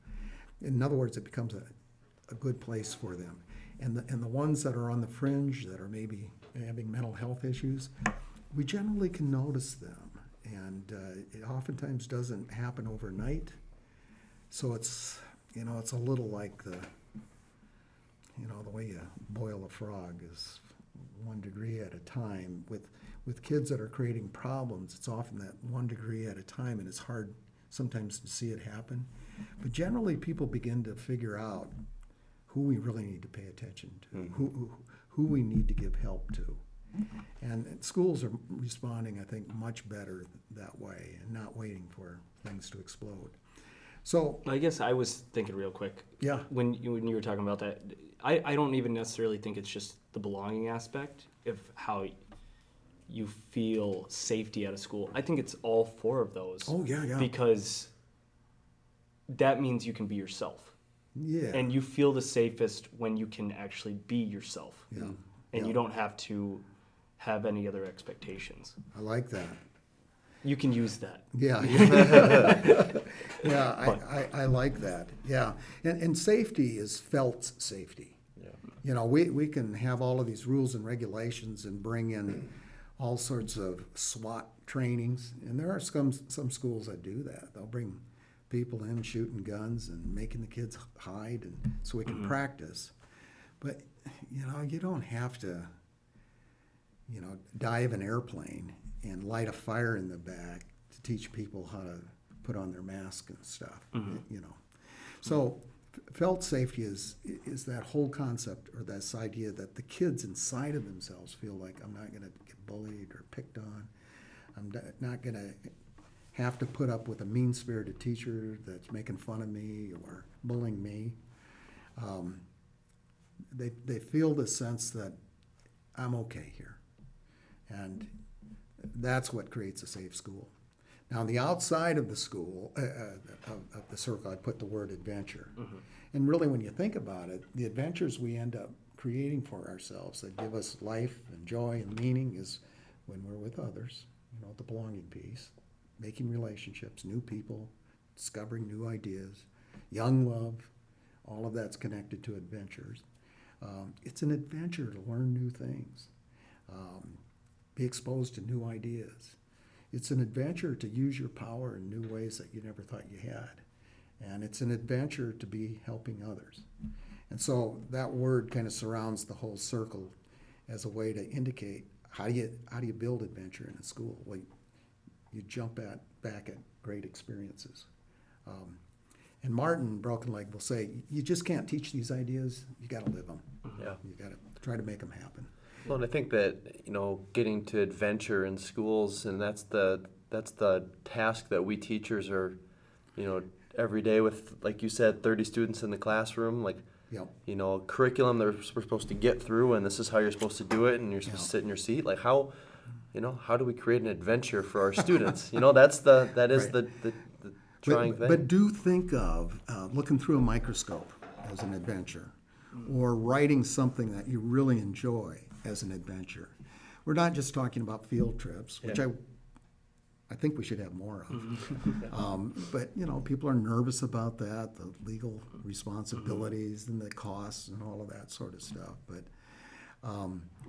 In other words, it becomes a good place for them. And the ones that are on the fringe, that are maybe having mental health issues, we generally can notice them. And it oftentimes doesn't happen overnight. So it's, you know, it's a little like the way you boil a frog is 1 degree at a time. With kids that are creating problems, it's often that 1 degree at a time, and it's hard sometimes to see it happen. But generally, people begin to figure out who we really need to pay attention to, who we need to give help to. And schools are responding, I think, much better that way, and not waiting for things to explode. So I guess I was thinking real quick. Yeah. When you were talking about that, I don't even necessarily think it's just the belonging aspect of how you feel safety at a school. I think it's all 4 of those. Oh, yeah. Because that means you can be yourself. Yeah. And you feel the safest when you can actually be yourself. Yeah. And you don't have to have any other expectations. I like that. You can use that. Yeah. Yeah, I like that. Yeah. And safety is felt safety. Yeah. You know, we can have all of these rules and regulations and bring in all sorts of SWAT trainings. And there are some schools that do that. They'll bring people in shooting guns and making the kids hide, and so we can practice. But, you know, you don't have to, you know, dive an airplane and light a fire in the back to teach people how to put on their mask and stuff, you know. So felt safety is that whole concept, or this idea that the kids inside of themselves feel like, I'm not going to get bullied or picked on. I'm not going to have to put up with a mean-spirited teacher that's making fun of me or bullying me. They feel the sense that I'm okay here. And that's what creates a safe school. Now, on the outside of the school, of the circle, I put the word adventure. And really, when you think about it, the adventures we end up creating for ourselves that give us life and joy and meaning is when we're with others, you know, the belonging piece, making relationships, new people, discovering new ideas, young love, all of that's connected to adventures. It's an adventure to learn new things, be exposed to new ideas. It's an adventure to use your power in new ways that you never thought you had. And it's an adventure to be helping others. And so that word kind of surrounds the whole circle as a way to indicate how do you build adventure in a school? Well, you jump back at great experiences. And Martin Broken Leg will say, you just can't teach these ideas, you got to live them. Yeah. You got to try to make them happen. Well, and I think that, you know, getting to adventure in schools, and that's the task that we teachers are, you know, every day with, like you said, 30 students in the classroom, like, Yep. you know, curriculum that we're supposed to get through, and this is how you're supposed to do it, and you're supposed to sit in your seat. Like, how do we create an adventure for our students? You know, that is Right. the trying thing. But do think of looking through a microscope as an adventure, or writing something that you really enjoy as an adventure. We're not just talking about field trips, which I think we should have more of. But, you know, people are nervous about that, the legal responsibilities and the costs and all of that sort of stuff. But,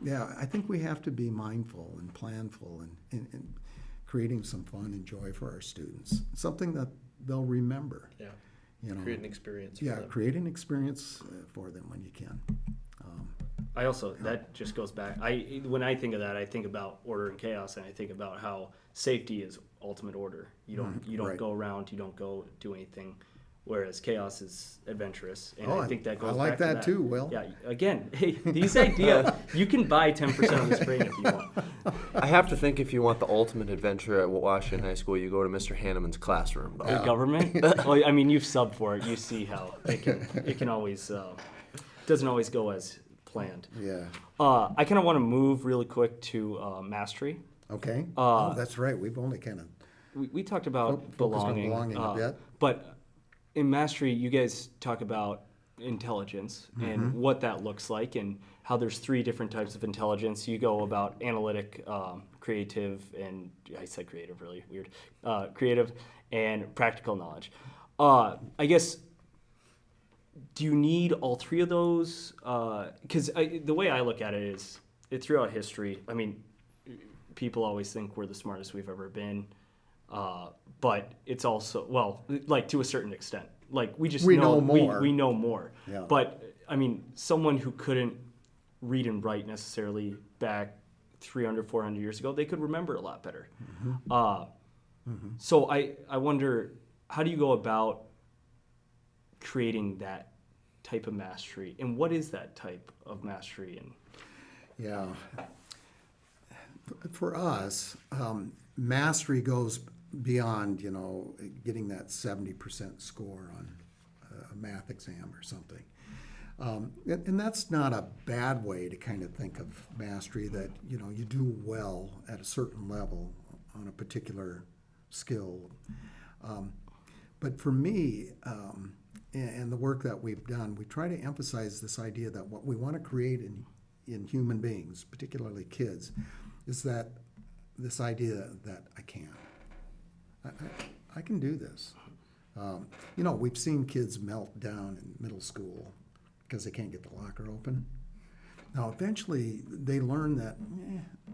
yeah, I think we have to be mindful and planful and creating some fun and joy for our students, something that they'll remember. Yeah. You know, Create an experience. yeah, create an experience for them when you can. I also, that just goes back, when I think of that, I think about order and chaos, and I think about how safety is ultimate order. You don't Right. go around, you don't go do anything whereas chaos is adventurous. And Oh, I think that goes I like back to that too, Will. Yeah, again, hey, these ideas, you can buy 10% of this brain if you want. I have to think if you want the ultimate adventure at Washington High School, you go to Mr. Hanneman's classroom. Though. The government? Well, I mean, you've subbed for it. You see how it can always, doesn't always go as planned. Yeah. I kind of want to move really quick to mastery. Okay. Oh, that's right. We've only kind of We talked about focused on belonging, belonging a bit. But in mastery, you guys talk about intelligence and what that looks like, and how there's 3 different types of intelligence. You go about analytic, creative, and I said creative, really weird. Creative and practical knowledge. I guess, do you need all 3 of those? Because the way I look at it is, throughout history, I mean, people always think we're the smartest we've ever been. But it's also, well, like to a certain extent, like we know more. We know more. Yeah. But I mean, someone who couldn't read and write necessarily back 300, 400 years ago, they could remember a lot better. So I wonder, how do you go about creating that type of mastery, and what is that type of mastery? And Yeah. For us, mastery goes beyond, getting that 70% score on a math exam or something. And that's not a bad way to kind of think of mastery, that, you do well at a certain level on a particular skill. But for me, and the work that we've done, we try to emphasize this idea that what we want to create in human beings, particularly kids, is that this idea that I can. I can do this. We've seen kids melt down in middle school because they can't get the locker open. Now, eventually, they learn that,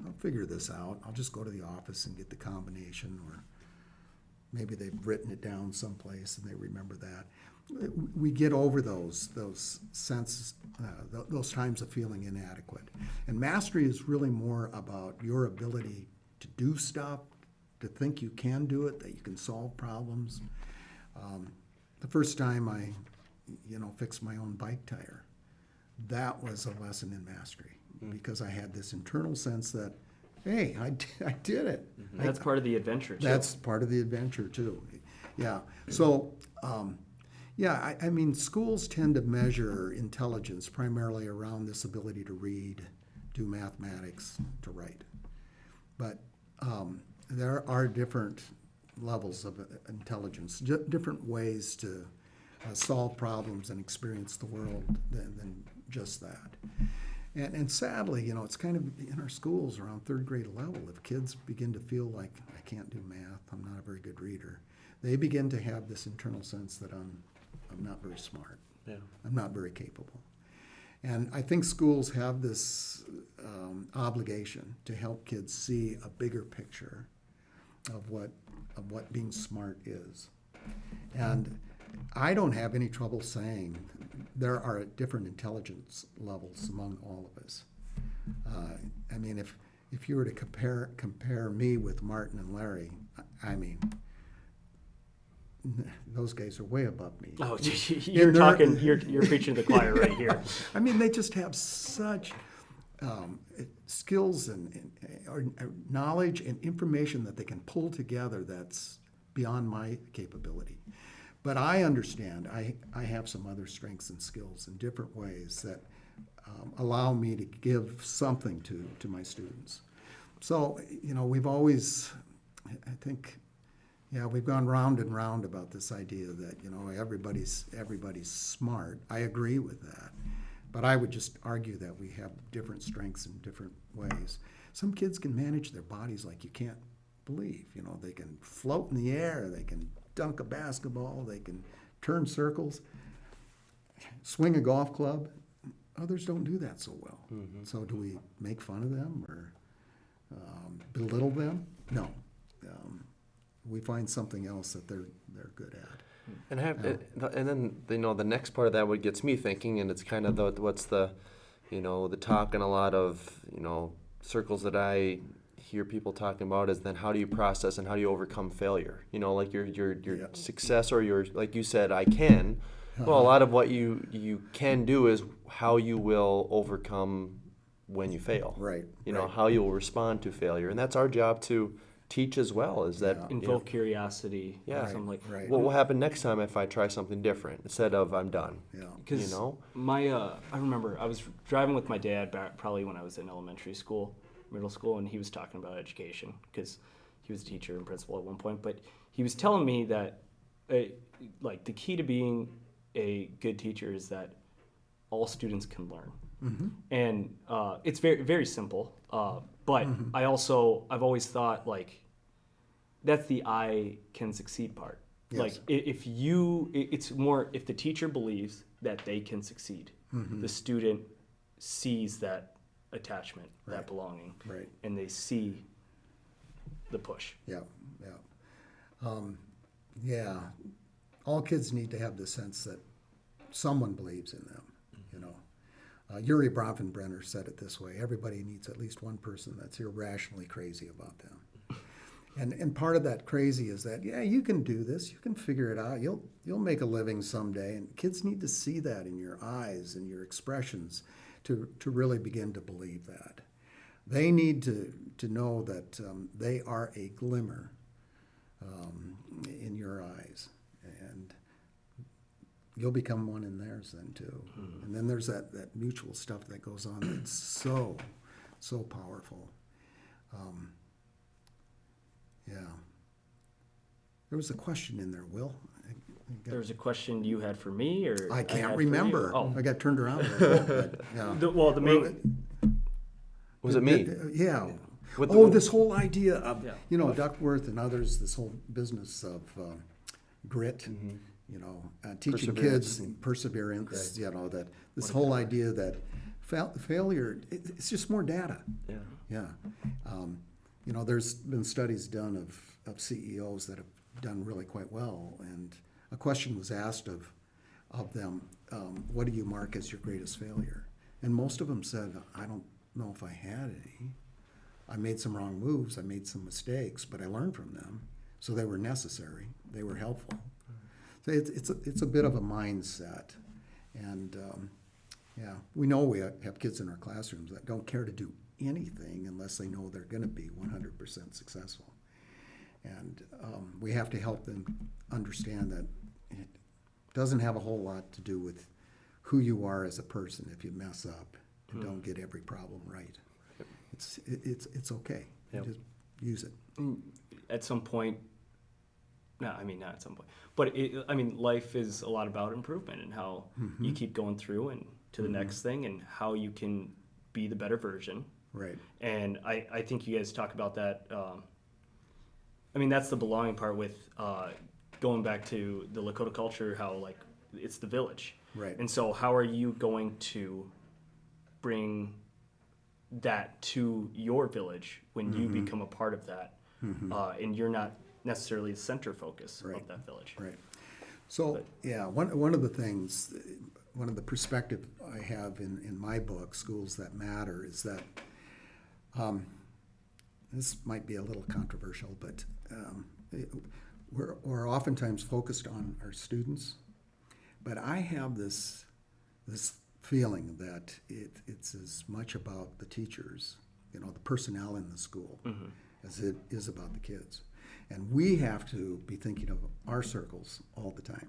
I'll figure this out. I'll just go to the office and get the combination, or maybe they've written it down someplace and they remember that. We get over those senses, those times of feeling inadequate. And mastery is really more about your ability to do stuff, to think you can do it, that you can solve problems. The first time I, fixed my own bike tire, that was a lesson in mastery, because I had this internal sense that, hey, I did it. that's part of the adventure, too. That's part of the adventure, too. Yeah. So, I mean, schools tend to measure intelligence primarily around this ability to read, do mathematics, to write. But there are different levels of intelligence, different ways to solve problems and experience the world than just that. And sadly, it's kind of in our schools around 3rd grade level, if kids begin to feel like, I can't do math, I'm not a very good reader, they begin to have this internal sense that I'm not very smart. Yeah. I'm not very capable. And I think schools have this obligation to help kids see a bigger picture of what being smart is. And I don't have any trouble saying there are different intelligence levels among all of us. I mean, if you were to compare me with Martin and Larry, I mean, those guys are way above me. Oh, you're preaching to the choir right here. I mean, they just have such skills and knowledge and information that they can pull together that's beyond my capability. But I understand I have some other strengths and skills in different ways that allow me to give something to my students. So, we've always, I think, we've gone round and round about this idea that, everybody's smart. I agree with that. But I would just argue that we have different strengths in different ways. Some kids can manage their bodies like you can't believe. They can float in the air, they can dunk a basketball, they can turn circles, swing a golf club. Others don't do that so well. Mm-hmm. So do we make fun of them or belittle them? No. We find something else that they're good at. And and then the next part of that, what gets me thinking, and it's kind of the talk in a lot of circles that I hear people talking about is then how do you process and how do you overcome failure? You know, like your success or your, like you said, I can. Well, a lot of what you can do is how you will overcome when you fail. Right. You know, how you'll respond to failure. And that's our job to teach as well, is that Invoke curiosity. Yeah. Something like, Right. what will happen next time if I try something different instead of I'm done. Yeah. Because You know? I remember I was driving with my dad back probably when I was in elementary school, middle school, and he was talking about education because he was a teacher and principal at one point. But he was telling me that, like, the key to being a good teacher is that all students can learn. And it's very, very simple. But I've always thought, like, that's the I can succeed part. Yes. Like, it's more if the teacher believes that they can succeed, the student sees that attachment, that belonging, Right. and they see the push. Yeah, yeah. All kids need to have the sense that someone believes in them, you know. Yuri Bronfenbrenner said it this way: everybody needs at least one person that's irrationally crazy about them. And part of that crazy is that, yeah, you can do this, you can figure it out, you'll make a living someday. And kids need to see that in your eyes and your expressions to really begin to believe that. They need to know that they are a glimmer in your eyes, and you'll become one in theirs then too. And then there's that mutual stuff that goes on that's so powerful. Yeah. There was a question in there, Will. There was a question you had for me, or I had can't for remember. you? Oh, I got turned around a little bit. Yeah. the main. Was it me? Yeah. With This whole idea of, Yeah. Duckworth and others, this whole business of grit, teaching Perseverance. kids perseverance, that this whole idea that failure, it's just more data. Yeah. Yeah. There's been studies done of CEOs that have done really quite well, and a question was asked of them, what do you mark as your greatest failure? And most of them said, I don't know if I had any. I made some wrong moves, I made some mistakes, but I learned from them, so they were necessary, they were helpful. So it's a bit of a mindset, and we know we have kids in our classrooms that don't care to do anything unless they know they're going to be 100% successful. And we have to help them understand that it doesn't have a whole lot to do with who you are as a person if you mess up and don't get every problem right. It's okay. Yep. Just use it. At some point, not at some point, but life is a lot about improvement and how you keep going through and to the next thing and how you can be the better version. Right. And I think you guys talk about that. That's the belonging part with going back to the Lakota culture, how like it's the village. Right. And so how are you going to bring that to your village when you become a part of that, and you're not necessarily the center focus of that village. Right. So one of the things, one of the perspective I have in my book, Schools That Matter, is that this might be a little controversial, but we're oftentimes focused on our students, but I have this feeling that it's as much about the teachers, the personnel in the school, as it is about the kids. And we have to be thinking of our circles all the time,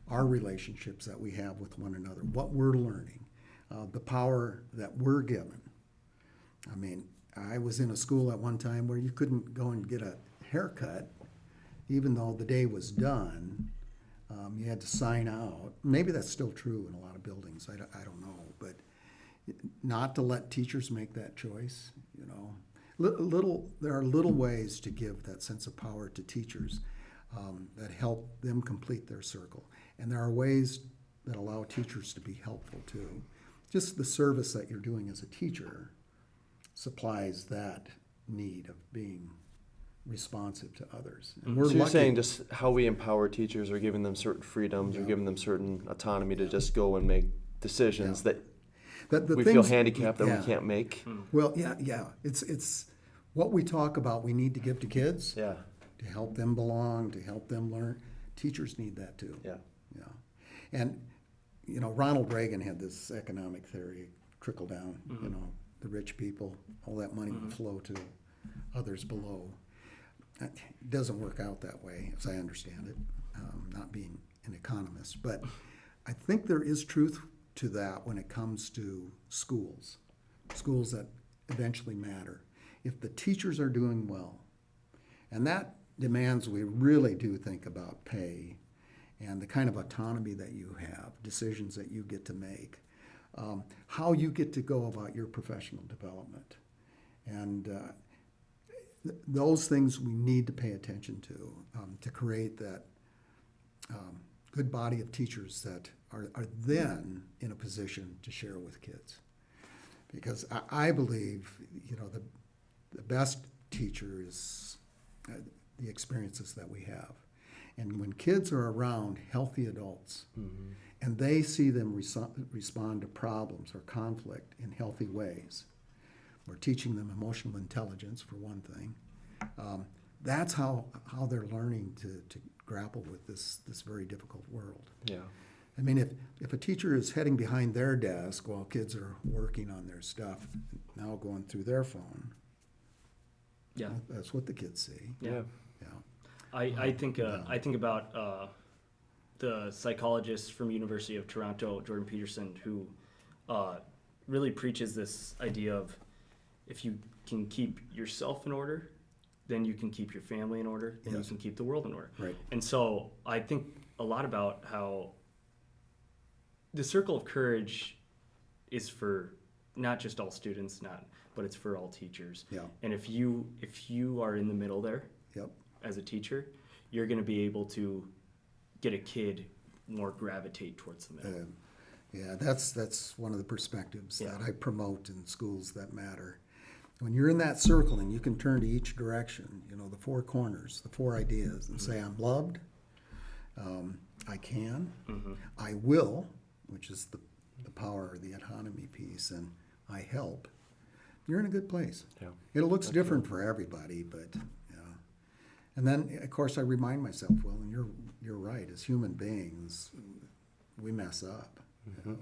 our relationships that we have with one another, what we're learning, the power that we're given. I was in a school at one time where you couldn't go and get a haircut, even though the day was done. You had to sign out. Maybe that's still true in a lot of buildings. I don't know, but not to let teachers make that choice. There are little ways to give that sense of power to teachers that help them complete their circle, and there are ways that allow teachers to be helpful too. Just the service that you're doing as a teacher supplies that need of being responsive to others. And we're So you're lucky. saying just how we empower teachers or giving them certain freedoms or giving them certain autonomy to just go and make decisions that That the we feel things- handicapped that we can't make. Well, yeah. It's what we talk about, we need to give to kids Yeah. to help them belong, to help them learn. Teachers need that too. Yeah. Yeah. And, you know, Ronald Reagan had this economic theory, trickle down, you know, the rich people, all that money would flow to others below. It doesn't work out that way, as I understand it, not being an economist. But I think there is truth to that when it comes to schools that eventually matter. If the teachers are doing well, and that demands we really do think about pay and the kind of autonomy that you have, decisions that you get to make, how you get to go about your professional development. And those things we need to pay attention to create that good body of teachers that are then in a position to share with kids. Because I believe, you know, the best teacher is the experiences that we have. And when kids are around healthy adults and they see them respond to problems or conflict in healthy ways, we're teaching them emotional intelligence, for one thing. That's how they're learning to grapple with this very difficult world. Yeah. I mean, if a teacher is heading behind their desk while kids are working on their stuff, now going through their phone, Yeah. that's what the kids see. Yeah. Yeah. I think about the psychologist from University of Toronto, Jordan Peterson, who really preaches this idea of if you can keep yourself in order, then you can keep your family in order, then Yes. you can keep the world in order. Right. And so I think a lot about how the circle of courage is for not just all students, but it's for all teachers. Yeah. And if you are in the middle there, Yep. as a teacher, you're going to be able to get a kid more gravitate towards the middle. Yeah, that's one of the perspectives Yeah. that I promote in schools that matter. When you're in that circle and you can turn to each direction, you know, the four corners, the four ideas, and say, I'm loved, I can, I will, which is the power, the autonomy piece, and I help, you're in a good place. Yeah. It looks different for everybody, but yeah. And then, of course, I remind myself, well, and you're right, as human beings, we mess up. You know?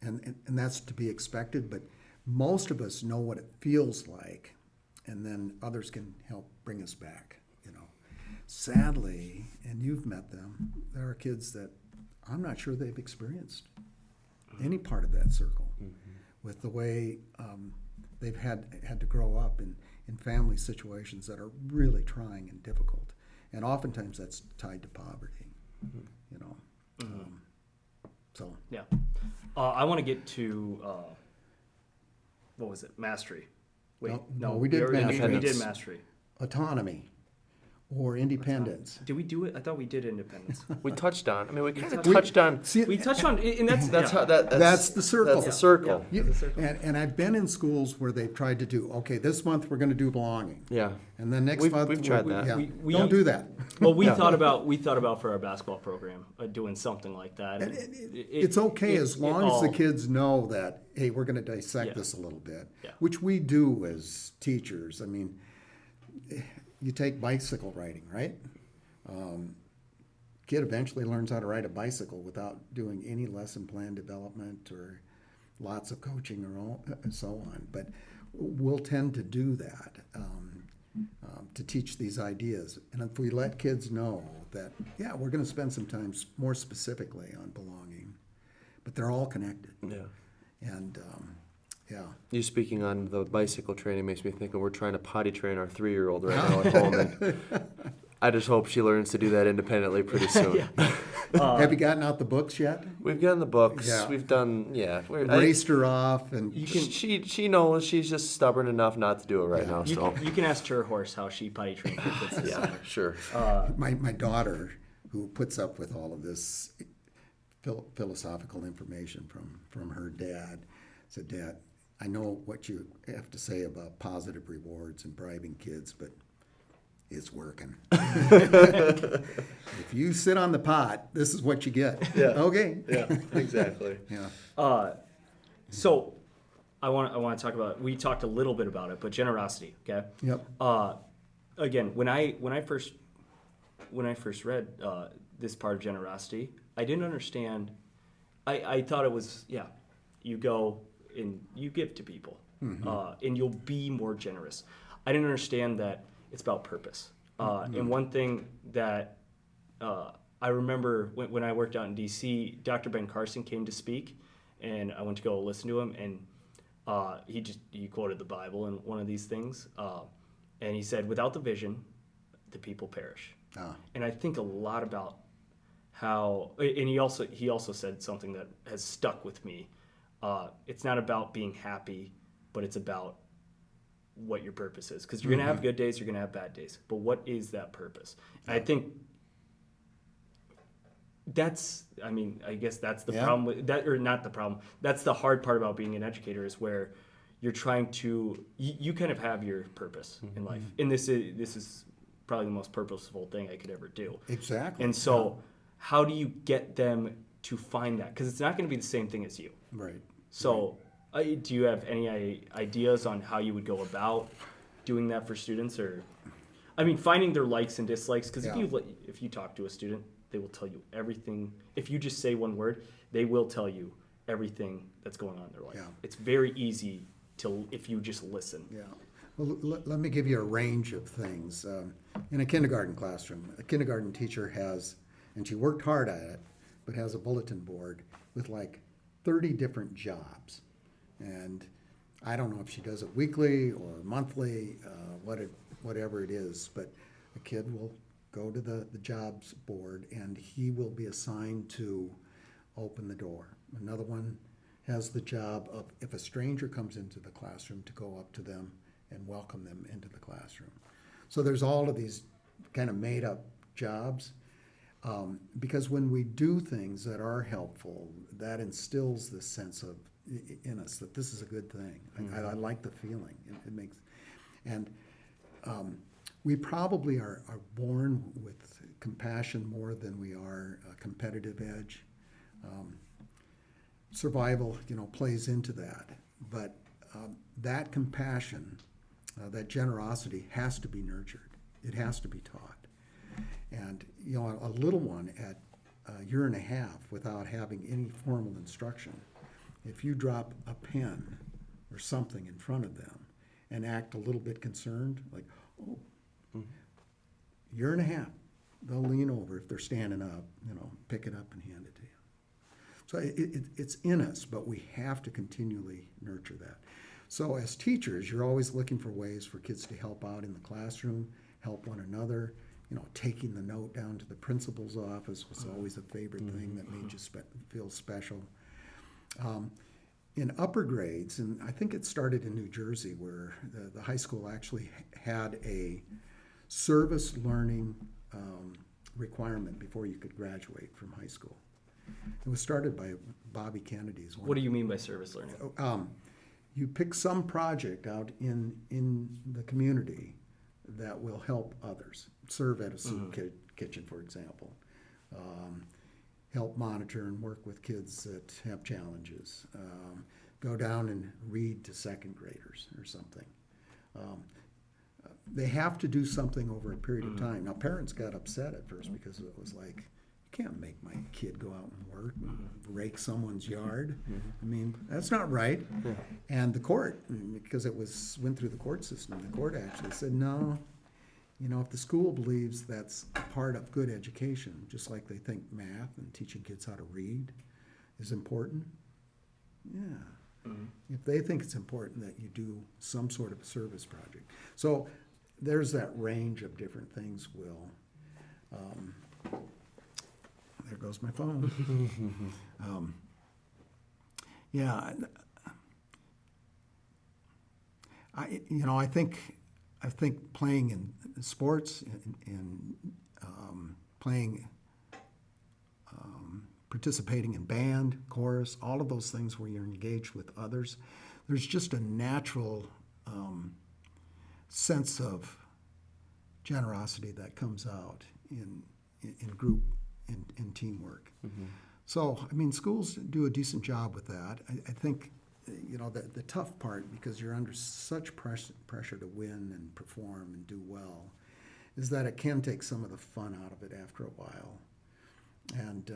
And that's to be expected, but most of us know what it feels like, and then others can help bring us back, you know. Sadly, and you've met them, there are kids that I'm not sure they've experienced any part of that circle with the way they've had to grow up in family situations that are really trying and difficult. And oftentimes that's tied to poverty, you know. So Yeah. I want to get to, what was it? Mastery. Wait, No, we did already- mastery. We did mastery. autonomy or independence. Did we do it? I thought we did independence. We touched on. I mean, we kind of touched- touched on. See, We touched on, and that's That's yeah. how That's the circle. That's the circle. You- and I've been in schools where they've tried to do, okay, this month we're going to do belonging. Yeah. And then next We've- month. we've tried that. Yeah, We- don't do that. Well, we thought about for our basketball program doing something like that. And and it's okay as long as the all- kids know that, hey, we're going to dissect Yeah. this a little bit, Yeah. which we do as teachers. I mean, you take bicycle riding, right? Kid eventually learns how to ride a bicycle without doing any lesson plan development or lots of coaching or so on. But we'll tend to do that to teach these ideas. And if we let kids know that, yeah, we're going to spend some time more specifically on belonging, but they're all connected. Yeah. And yeah. You speaking on the bicycle training makes me think of we're trying to potty train our 3-year-old right now at home, and I just hope she learns to do that independently pretty soon. Have you gotten out the books yet? We've gotten the books. Yeah. We've done, yeah. Raced her off, and She knows she's just stubborn enough not to do it right now. You, So you can ask her horse how she potty trained her kids this yeah, summer. sure. my daughter, who puts up with all of this philosophical information from her dad, said, "Dad, I know what you have to say about positive rewards and bribing kids, but it's working. If you sit on the pot, this is what you get." Yeah. Okay. Yeah, exactly. Yeah. So I want to talk about. We talked a little bit about it, but generosity. Okay. Yep. Again, when I first read this part of generosity, I didn't understand. I thought it was you go and you give to people, and you'll be more generous. I didn't understand that it's about purpose. And one thing that I remember when I worked out in D.C., Dr. Ben Carson came to speak, and I went to go listen to him, and he quoted the Bible in one of these things, and he said, "Without the vision, the people perish." And I think a lot about how, and he also said something that has stuck with me. It's not about being happy, but it's about what your purpose is, because you're gonna have good days, you're gonna have bad days, but what is that purpose? And I think I guess that's the problem with that, or not the problem. That's the hard part about being an educator, is where you're trying to, you kind of have your purpose in life, and this is probably the most purposeful thing I could ever do. Exactly. And so, how do you get them to find that? Because it's not going to be the same thing as you. Right. So, do you have any ideas on how you would go about doing that for students, or, I mean, finding their likes and dislikes? Because if you talk to a student, they will tell you everything. If you just say one word, they will tell you everything that's going on in their life. Yeah. It's very easy if you just listen. Yeah. Well, let me give you a range of things. In a kindergarten classroom, a kindergarten teacher has, and she worked hard at it, but has a bulletin board with like 30 different jobs. And I don't know if she does it weekly or monthly, whatever it is, but a kid will go to the jobs board and he will be assigned to open the door. Another one has the job of, if a stranger comes into the classroom, to go up to them and welcome them into the classroom. So there's all of these kind of made up jobs, because when we do things that are helpful, that instills this sense of in us that this is a good thing. I like the feeling. It makes, and we probably are born with compassion more than we are a competitive edge. Survival, plays into that, but that compassion, that generosity has to be nurtured. It has to be taught. And, a little one at a year and a half without having any formal instruction, if you drop a pen or something in front of them and act a little bit concerned, like, year and a half, they'll lean over if they're standing up, pick it up and hand it to you. So it's in us, but we have to continually nurture that. So as teachers, you're always looking for ways for kids to help out in the classroom, help one another. Taking the note down to the principal's office was always a favorite thing that made you feel special. In upper grades, and I think it started in New Jersey, where the high school actually had a service learning requirement before you could graduate from high school. It was started by Bobby Kennedy's. What do you mean by service learning? You pick some project out in the community that will help others. Serve at a soup kitchen, for example. Help monitor and work with kids that have challenges. Go down and read to second graders or something. They have to do something over a period of time. Now, parents got upset at first because it was like, you can't make my kid go out and work and rake someone's yard. I mean, that's not right. Yeah. And the court, because it went through the court system, the court actually said, no, if the school believes that's a part of good education, just like they think math and teaching kids how to read is important, if they think it's important that you do some sort of service project. So there's that range of different things, Will. There goes my phone. I think playing in sports and participating in band, chorus, all of those things where you're engaged with others, there's just a natural sense of generosity that comes out in group, in teamwork. So, schools do a decent job with that. I think the tough part, because you're under such pressure to win and perform and do well, is that it can take some of the fun out of it after a while. And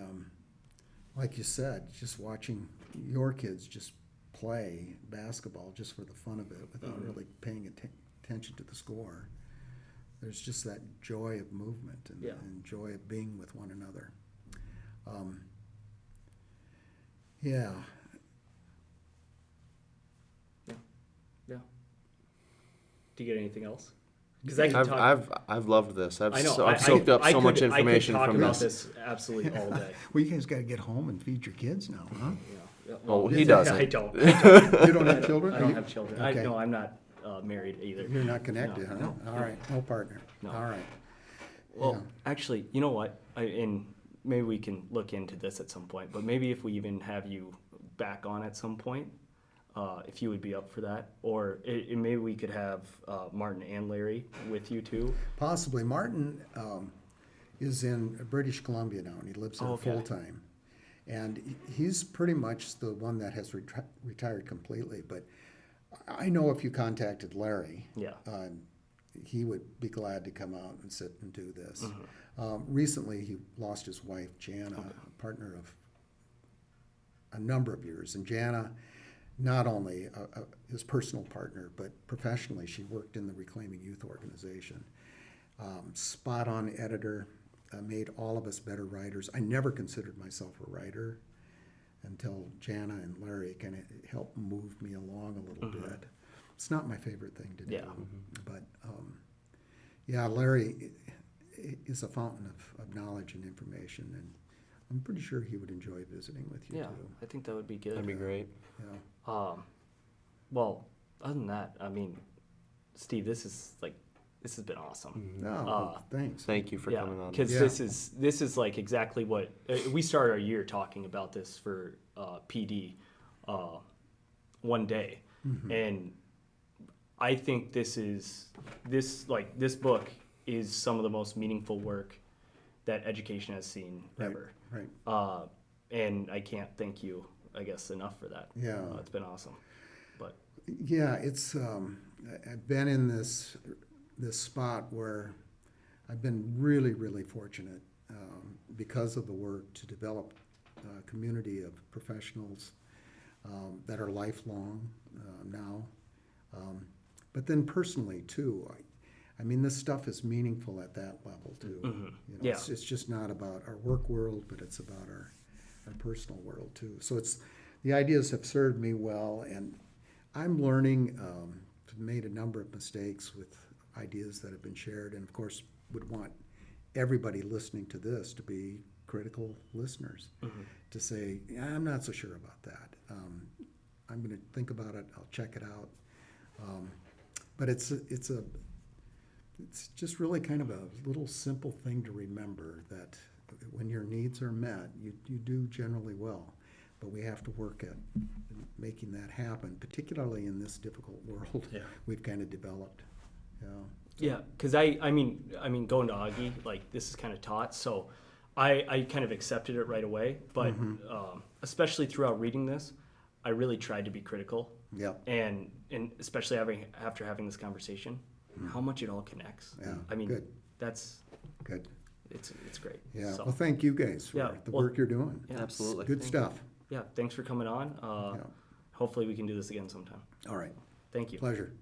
like you said, just watching your kids just play basketball just for the fun of it without really paying attention to the score. There's just that joy of movement and joy of being with one another. Yeah. Yeah. Do you get anything else? Because I can talk. I've loved this. I've I know. soaked up so much information I could talk from about this. this absolutely all day. Well, you guys got to get home and feed your kids now, huh? Yeah. Well, he doesn't. I don't. You don't have children? I don't have children. Okay. No, I'm not married either. You're not connected, huh? No. All right, no partner. No. All right. Well, actually, you know what? And maybe we can look into this at some point. But maybe if we even have you back on at some point, if you would be up for that, or maybe we could have Martin and Larry with you too. Possibly. Martin is in British Columbia now, and he lives there full time. And he's pretty much the one that has retired completely. But I know if you contacted Larry, he would be glad to come out and sit and do this. Recently, he lost his wife, Jana, a partner of a number of years. And Jana, not only his personal partner, but professionally, she worked in the Reclaiming Youth organization. Spot-on editor, made all of us better writers. I never considered myself a writer until Jana and Larry kind of helped move me along a little bit. It's not my favorite thing to do, but Larry is a fountain of knowledge and information, and I'm pretty sure he would enjoy visiting with you too. I think that would be good. That'd be great. Yeah. Well, other than that, I mean, Steve, this has been awesome. No, thanks. Thank you for coming on. Because this is like exactly what we started our year talking about this for PD one day, and I think this book is some of the most meaningful work that education has seen ever. Right. And I can't thank you, I guess, enough for that. Yeah. It's been awesome. But yeah, it's I've been in this spot where I've been really, really fortunate because of the work to develop a community of professionals that are lifelong now. But then personally too, I mean, this stuff is meaningful at that level too. It's just not about our work world, but it's about our personal world too. So the ideas have served me well, and I'm learning. I've made a number of mistakes with ideas that have been shared, and of course would want everybody listening to this to be critical listeners, to say, I'm not so sure about that. I'm going to think about it. I'll check it out. But it's just really kind of a little simple thing to remember, that when your needs are met, you do generally well. But we have to work at making that happen, particularly in this difficult world we've kind of developed. yeah, because I mean, going to Augie, like, this is kind of taught, so I kind of accepted it right away. But especially throughout reading this, I really tried to be critical. Yeah. And especially after having this conversation, how much it all connects. Yeah. I mean, Good. that's Good. it's great. Yeah. So, Well, thank you guys for the work you're doing. yeah, Absolutely. Good stuff. yeah, thanks for coming on. Hopefully we can do this again sometime. All right. Thank you. Pleasure.